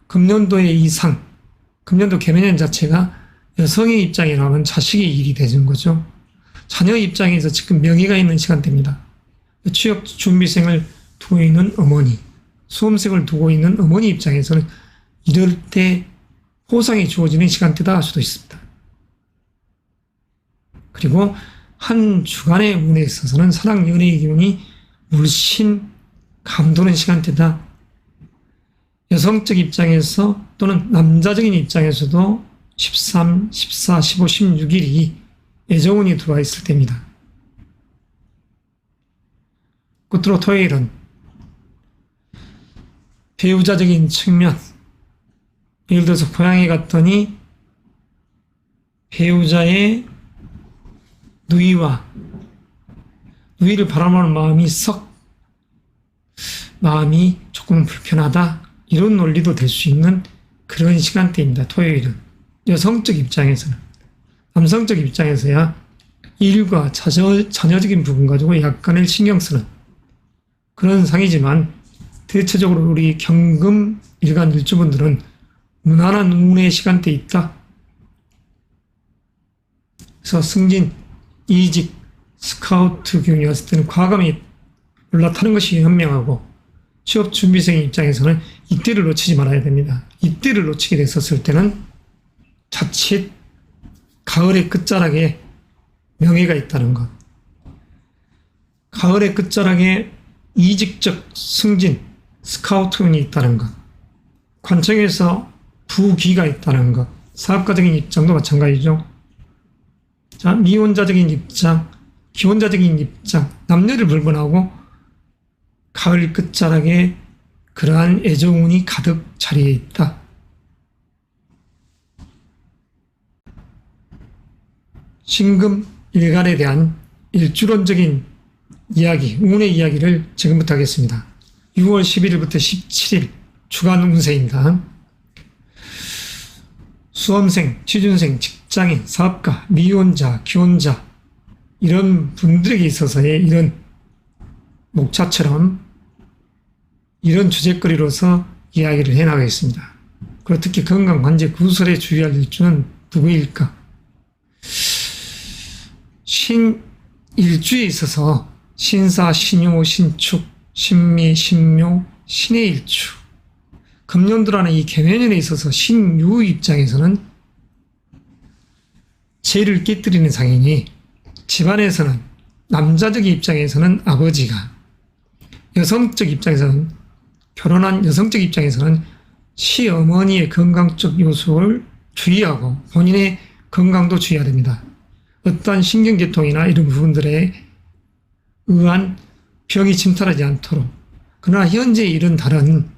금년도의 이 상, 금년도 개묘년 자체가 여성의 입장이라면 자식의 일이 되는 거죠. 자녀 입장에서 지금 명예가 있는 시간대입니다. 취업 준비생을 두고 있는 어머니, 수험생을 두고 있는 어머니 입장에서는 이럴 때 호상이 주어지는 시간대다 할 수도 있습니다. 그리고 한 주간의 운에 있어서는 사랑, 연애의 기운이 물씬 감도는 시간대다. 여성적 입장에서 또는 남자적인 입장에서도 13, 14, 15, 16일이 애정운이 들어와 있을 때입니다. 끝으로 토요일은 배우자적인 측면, 예를 들어서 고향에 갔더니 배우자의 누이와 누이를 바라보는 마음이 조금 불편하다, 이런 논리도 될 수 있는 그런 시간대입니다. 토요일은. 여성적 입장에서는. 남성적 입장에서야 일과 자녀적인 부분 가지고 약간을 신경 쓰는 그런 상이지만, 대체적으로 우리 경금 일간 일주분들은 무난한 운의 시간대에 있다. 그래서 승진, 이직, 스카우트 기운이 왔을 때는 과감히 올라타는 것이 현명하고, 취업 준비생 입장에서는 이때를 놓치지 말아야 됩니다. 이때를 놓치게 됐었을 때는 자칫 가을의 끝자락에 명예가 있다는 것, 가을의 끝자락에 이직적 승진, 스카우트운이 있다는 것, 관청에서 부귀가 있다는 것, 사업가적인 입장도 마찬가지죠. 자, 미혼자적인 입장, 기혼자적인 입장, 남녀를 불문하고 가을 끝자락에 그러한 애정운이 가득 자리에 있다. 신금 일간에 대한 일주론적인 이야기, 운의 이야기를 지금부터 하겠습니다. 6월 11일부터 17일 주간 운세입니다. 수험생, 취준생, 직장인, 사업가, 미혼자, 기혼자, 이런 분들에게 있어서의 이런 목차처럼 이런 주제거리로서 이야기를 해나가겠습니다. 그리고 특히 건강, 관제, 구설에 주의할 일주는 누구일까? 신일주에 있어서 신사, 신유, 신축, 신미, 신묘, 신의 일주, 금년도라는 이 개면연에 있어서 신유 입장에서는 재를 깨뜨리는 상이니, 집안에서는 남자적인 입장에서는 아버지가, 여성적 입장에서는, 결혼한 여성적 입장에서는 시어머니의 건강적 요소를 주의하고 본인의 건강도 주의해야 됩니다. 어떠한 신경계통이나 이런 부분들에 의한 병이 침탈하지 않도록. 그러나 현재 이런 달은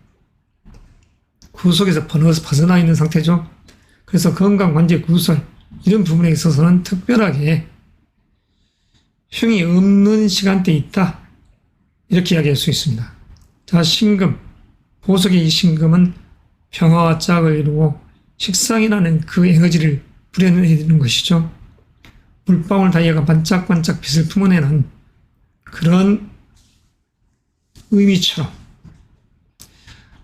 구속에서 벗어나 있는 상태죠. 그래서 건강, 관제, 구설 이런 부분에 있어서는 특별하게 흉이 없는 시간대에 있다, 이렇게 이야기할 수 있습니다. 자, 신금, 보석의 이 신금은 평화와 짝을 이루고 식상이라는 그 에너지를 불어내는 것이죠. 물방울 다이아가 반짝반짝 빛을 품어내는 그런 의미처럼.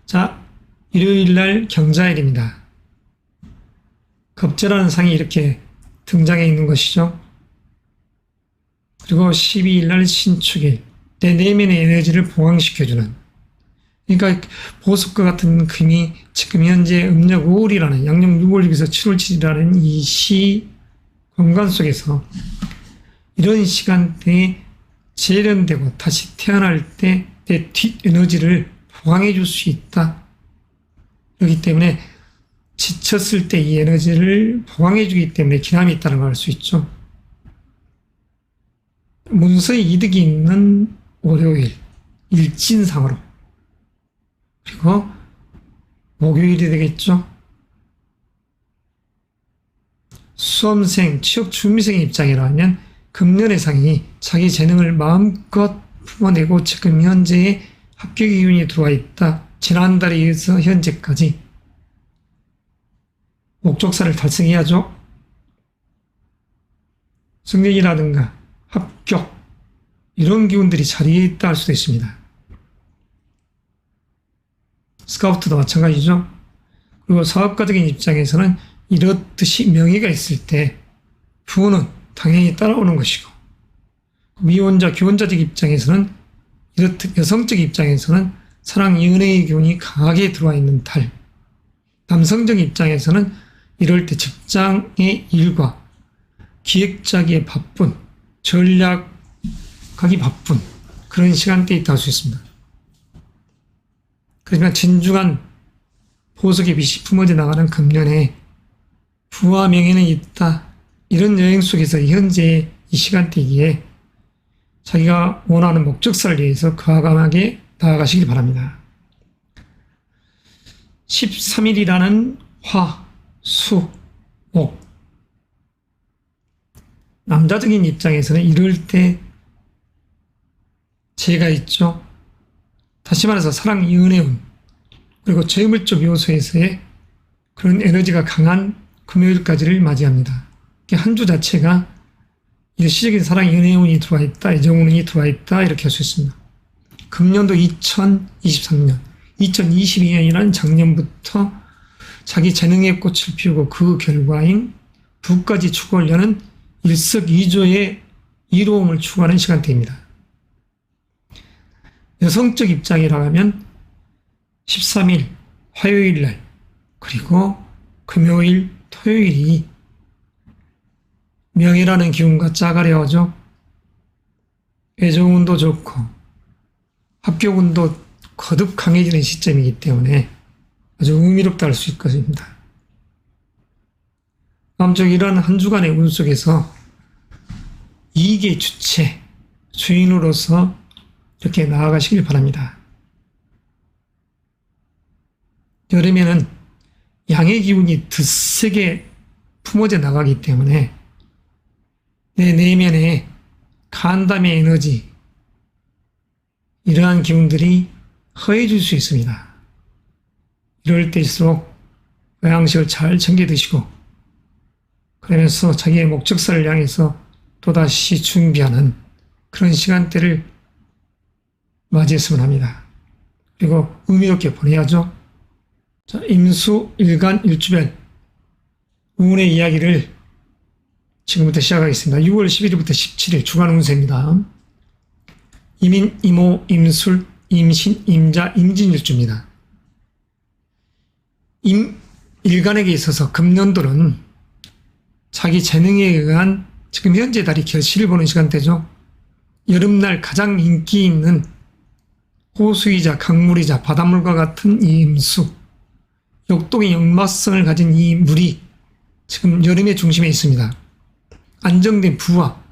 자, 일요일날 경자일입니다. 겁재라는 상이 이렇게 등장해 있는 것이죠. 그리고 12일날 신축일, 내 내면의 에너지를 보강시켜주는, 그러니까 보석과 같은 금이 지금 현재 음력 5월이라는 양력 6월에서 7월 7일이라는 이 시 공간 속에서 이런 시간대에 재련되고 다시 태어날 때 내 뒷 에너지를 보강해 줄 수 있다. 그렇기 때문에 지쳤을 때 이 에너지를 보강해 주기 때문에 기남이 있다는 걸 알 수 있죠. 문서에 이득이 있는 월요일, 일진상으로. 그리고 목요일이 되겠죠. 수험생, 취업 준비생의 입장이라면 금년의 상이 자기 재능을 마음껏 품어내고 지금 현재의 합격 기운이 들어와 있다. 지난달에 이어서 현재까지 목적사를 달성해야죠. 승진이라든가 합격, 이런 기운들이 자리에 있다 할 수도 있습니다. 스카우트도 마찬가지죠. 그리고 사업가적인 입장에서는 이렇듯이 명예가 있을 때 부는 당연히 따라오는 것이고, 미혼자, 기혼자적 입장에서는, 이렇듯 여성적 입장에서는 사랑, 연애의 기운이 강하게 들어와 있는 달. 남성적 입장에서는 이럴 때 직장의 일과 기획자기에 바쁜, 전략하기 바쁜 그런 시간대에 있다 할 수 있습니다. 그러니까 진중한 보석의 빛이 품어져 나가는 금년에 부와 명예는 있다. 이런 여행 속에서 현재 이 시간대기에 자기가 원하는 목적사를 위해서 과감하게 나아가시길 바랍니다. 13일이라는 화, 수, 목. 남자적인 입장에서는 이럴 때 재가 있죠. 다시 말해서 사랑, 연애운, 그리고 재물적 요소에서의 그런 에너지가 강한 금요일까지를 맞이합니다. 한 주 자체가 일시적인 사랑, 연애운이 들어와 있다, 애정운이 들어와 있다, 이렇게 할 수 있습니다. 금년도 2023년, 2022년이라는 작년부터 자기 재능의 꽃을 피우고 그 결과인 부까지 추구하려는 일석이조의 이로움을 추구하는 시간대입니다. 여성적 입장이라고 하면 13일 화요일 날 그리고 금요일 토요일이 명예라는 기운과 짜가려하죠. 애정운도 좋고 합격운도 거듭 강해지는 시점이기 때문에 아주 의미롭다 할 수 있을 것입니다. 아무쪼록 이러한 한 주간의 운 속에서 이익의 주체, 주인으로서 이렇게 나아가시길 바랍니다. 여름에는 양의 기운이 더 세게 품어져 나가기 때문에 내 내면에 간담의 에너지, 이러한 기운들이 허해질 수 있습니다. 이럴 때일수록 영양식을 잘 챙겨 드시고 그러면서 자기의 목적사를 향해서 또다시 준비하는 그런 시간대를 맞이했으면 합니다. 그리고 의미롭게 보내야죠. 자, 임수 일간 일주별 운의 이야기를 지금부터 시작하겠습니다. 6월 11일부터 17일 주간 운세입니다. 임인, 임오, 임술, 임신, 임자, 임진일주입니다. 일간에게 있어서 금년도는 자기 재능에 의한 지금 현재 달이 결실을 보는 시간대죠. 여름날 가장 인기 있는 호수이자 강물이자 바닷물과 같은 이 임수, 역동의 역마성을 가진 이 물이 지금 여름의 중심에 있습니다. 안정된 부와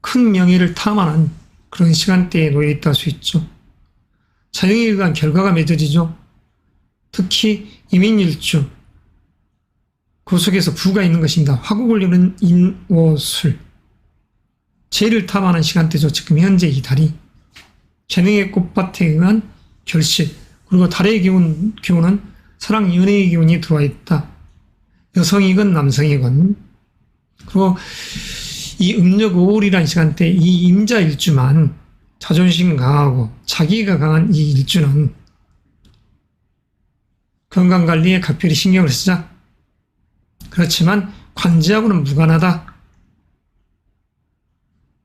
큰 명예를 탐하는 그런 시간대에 놓여 있다 할 수 있죠. 자연에 의한 결과가 맺어지죠. 특히 이민일주, 그 속에서 부가 있는 것입니다. 화국을 이루는 인오술, 재를 탐하는 시간대죠. 지금 현재 이 달이 재능의 꽃밭에 의한 결실, 그리고 달의 기운은 사랑, 연애의 기운이 들어와 있다. 여성이건 남성이건. 그리고 이 음력 5월이라는 시간대 이 임자일주만 자존심 강하고 자기가 강한 이 일주는 건강관리에 각별히 신경을 쓰자. 그렇지만 관제하고는 무관하다.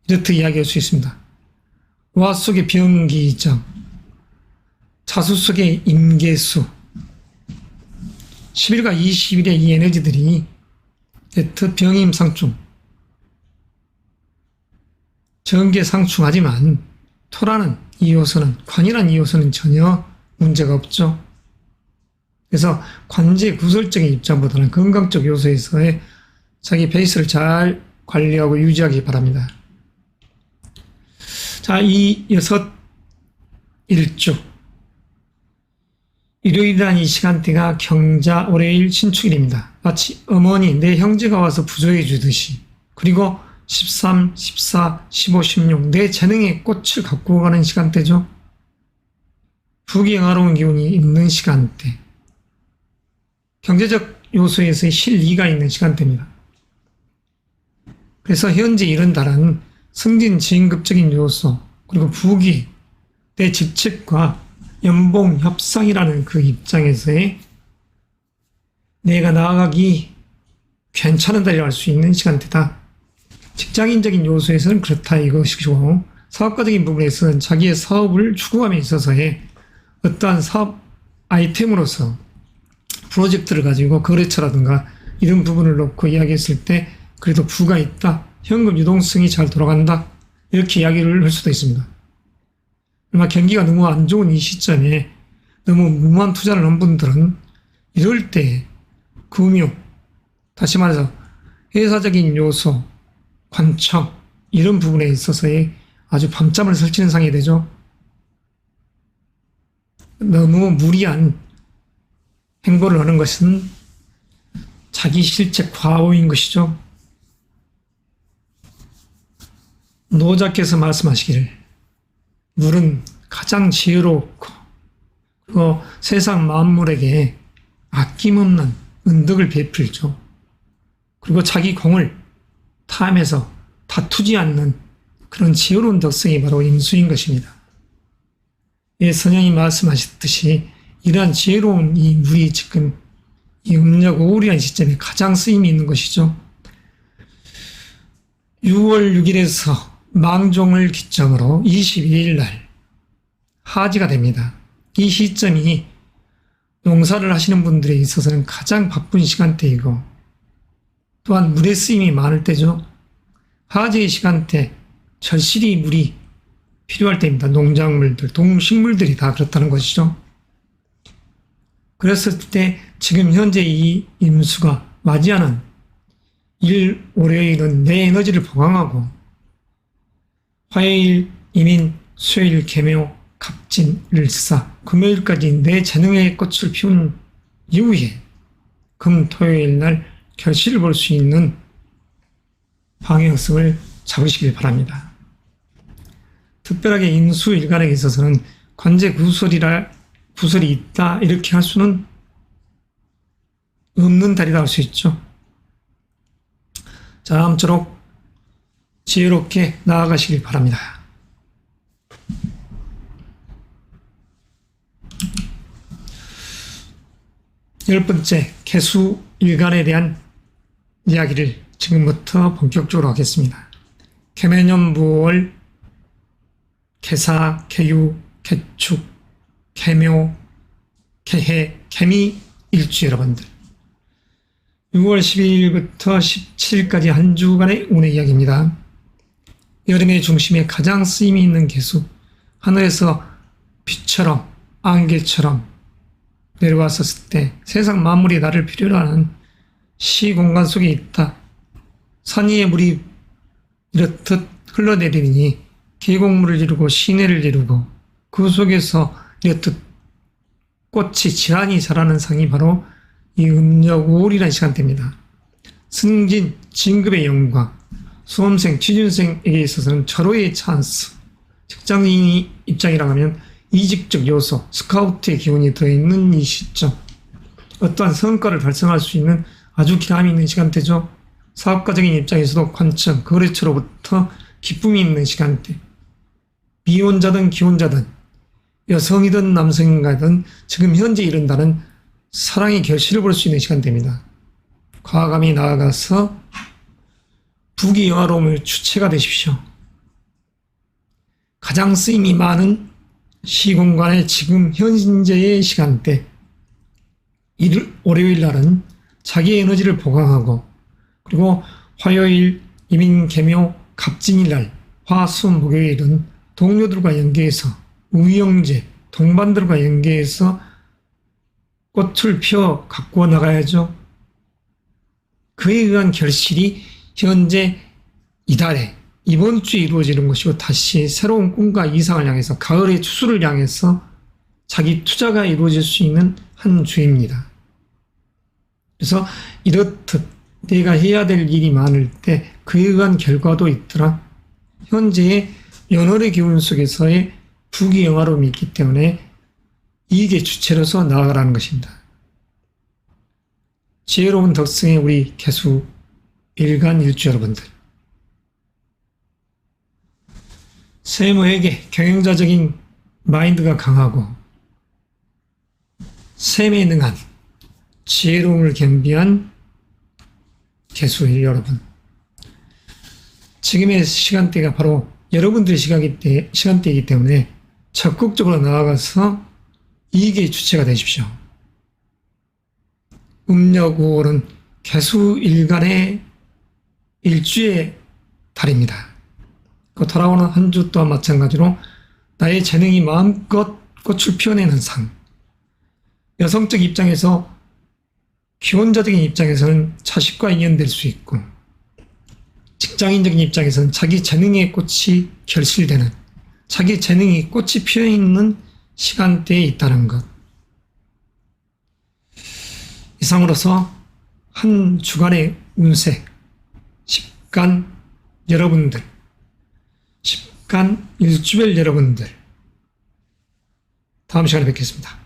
이렇듯 이야기할 수 있습니다. 와 속의 병기정, 자수 속의 임계수, 10일과 20일의 이 에너지들이 병임상충, 정계상충하지만 토라는 이 요소는, 관이라는 이 요소는 전혀 문제가 없죠. 그래서 관제 구설적인 입장보다는 건강적 요소에서의 자기 베이스를 잘 관리하고 유지하기 바랍니다. 자, 이 6일주 일요일이라는 이 시간대가 경자 월요일 신축일입니다. 마치 어머니, 내 형제가 와서 부조해 주듯이, 그리고 13, 14, 15, 16 내 재능의 꽃을 갖고 가는 시간대죠. 부귀영화로운 기운이 있는 시간대, 경제적 요소에서의 실리가 있는 시간대입니다. 그래서 현재 이런 달은 승진, 진급적인 요소, 그리고 부귀, 내 직책과 연봉, 협상이라는 그 입장에서의 내가 나아가기 괜찮은 달이라고 할 수 있는 시간대다. 직장인적인 요소에서는 그렇다 이것이고, 사업가적인 부분에서는 자기의 사업을 추구함에 있어서의 어떠한 사업 아이템으로서 프로젝트를 가지고 거래처라든가 이런 부분을 놓고 이야기했을 때 그래도 부가 있다, 현금 유동성이 잘 돌아간다, 이렇게 이야기를 할 수도 있습니다. 그러나 경기가 너무 안 좋은 이 시점에 너무 무모한 투자를 한 분들은 이럴 때 금융, 다시 말해서 회사적인 요소, 관청 이런 부분에 있어서의 아주 밤잠을 설치는 상이 되죠. 너무 무리한 행보를 하는 것은 자기 실체 과오인 것이죠. 노자께서 말씀하시기를 물은 가장 지혜롭고 그리고 세상 만물에게 아낌없는 은덕을 베풀죠. 그리고 자기 공을 탐해서 다투지 않는 그런 지혜로운 덕성이 바로 인수인 것입니다. 예, 선생님이 말씀하셨듯이 이러한 지혜로운 이 물이 지금 이 음력 5월이라는 시점에 가장 쓰임이 있는 것이죠. 6월 6일에서 망종을 기점으로 22일 날 하지가 됩니다. 이 시점이 농사를 하시는 분들에 있어서는 가장 바쁜 시간대이고 또한 물의 쓰임이 많을 때죠. 하지의 시간대 절실히 물이 필요할 때입니다. 농작물들, 동식물들이 다 그렇다는 것이죠. 그랬을 때 지금 현재 이 임수가 맞이하는 일, 월요일은 내 에너지를 보강하고 화요일, 이민, 수요일, 개묘, 갑진, 일사, 금요일까지 내 재능의 꽃을 피운 이후에 금, 토요일 날 결실을 볼 수 있는 방향성을 잡으시길 바랍니다. 특별하게 인수일간에 있어서는 관제 구설이 있다 이렇게 할 수는 없는 달이라 할 수 있죠. 자, 아무쪼록 지혜롭게 나아가시길 바랍니다. 열 번째, 개수일간에 대한 이야기를 지금부터 본격적으로 하겠습니다. 개묘년 무월, 개사, 개유, 개축, 개묘, 개해, 개미 일주 여러분들 6월 12일부터 17일까지 한 주간의 운의 이야기입니다. 여름의 중심에 가장 쓰임이 있는 개수, 하늘에서 비처럼 안개처럼 내려왔었을 때 세상 만물이 나를 필요로 하는 시공간 속에 있다. 산 위에 물이 이렇듯 흘러내리니 계곡물을 이루고 시내를 이루고 그 속에서 이렇듯 꽃이 지란히 자라는 상이 바로 이 음력 5월이라는 시간대입니다. 승진, 진급의 영광, 수험생, 취준생에게 있어서는 절호의 찬스, 직장인 입장이라 하면 이직적 요소, 스카우트의 기운이 들어있는 이 시점, 어떠한 성과를 달성할 수 있는 아주 기람이 있는 시간대죠. 사업가적인 입장에서도 관청, 거래처로부터 기쁨이 있는 시간대, 미혼자든 기혼자든 여성이든 남성이든 지금 현재 이른다는 사랑의 결실을 볼 수 있는 시간대입니다. 과감히 나아가서 부귀영화로움을 주체가 되십시오. 가장 쓰임이 많은 시공간의 지금 현재의 시간대, 월요일 날은 자기 에너지를 보강하고 그리고 화요일, 이민, 개묘, 갑진일 날, 화, 수, 목요일은 동료들과 연계해서 우영재, 동반들과 연계해서 꽃을 피워 가꾸어 나가야죠. 그에 의한 결실이 현재 이달에 이번 주에 이루어지는 것이고 다시 새로운 꿈과 이상을 향해서 가을의 추수를 향해서 자기 투자가 이루어질 수 있는 한 주입니다. 그래서 이렇듯 내가 해야 될 일이 많을 때 그에 의한 결과도 있더라. 현재의 연월의 기운 속에서의 부귀영화로움이 있기 때문에 이익의 주체로서 나아가라는 것입니다. 지혜로운 덕성의 우리 개수 일간 일주 여러분들, 세무에게 경영자적인 마인드가 강하고 셈에 능한 지혜로움을 겸비한 개수 여러분, 지금의 시간대가 바로 여러분들의 시간대이기 때문에 적극적으로 나아가서 이익의 주체가 되십시오. 음력 5월은 개수 일간의 일주의 달입니다. 그 돌아오는 한 주 또한 마찬가지로 나의 재능이 마음껏 꽃을 피워내는 상, 여성적 입장에서 기혼자적인 입장에서는 자식과 인연될 수 있고 직장인적인 입장에서는 자기 재능의 꽃이 결실되는, 자기 재능이 꽃이 피어있는 시간대에 있다는 것. 이상으로서 한 주간의 운세, 10간 여러분들, 10간 일주별 여러분들, 다음 시간에 뵙겠습니다.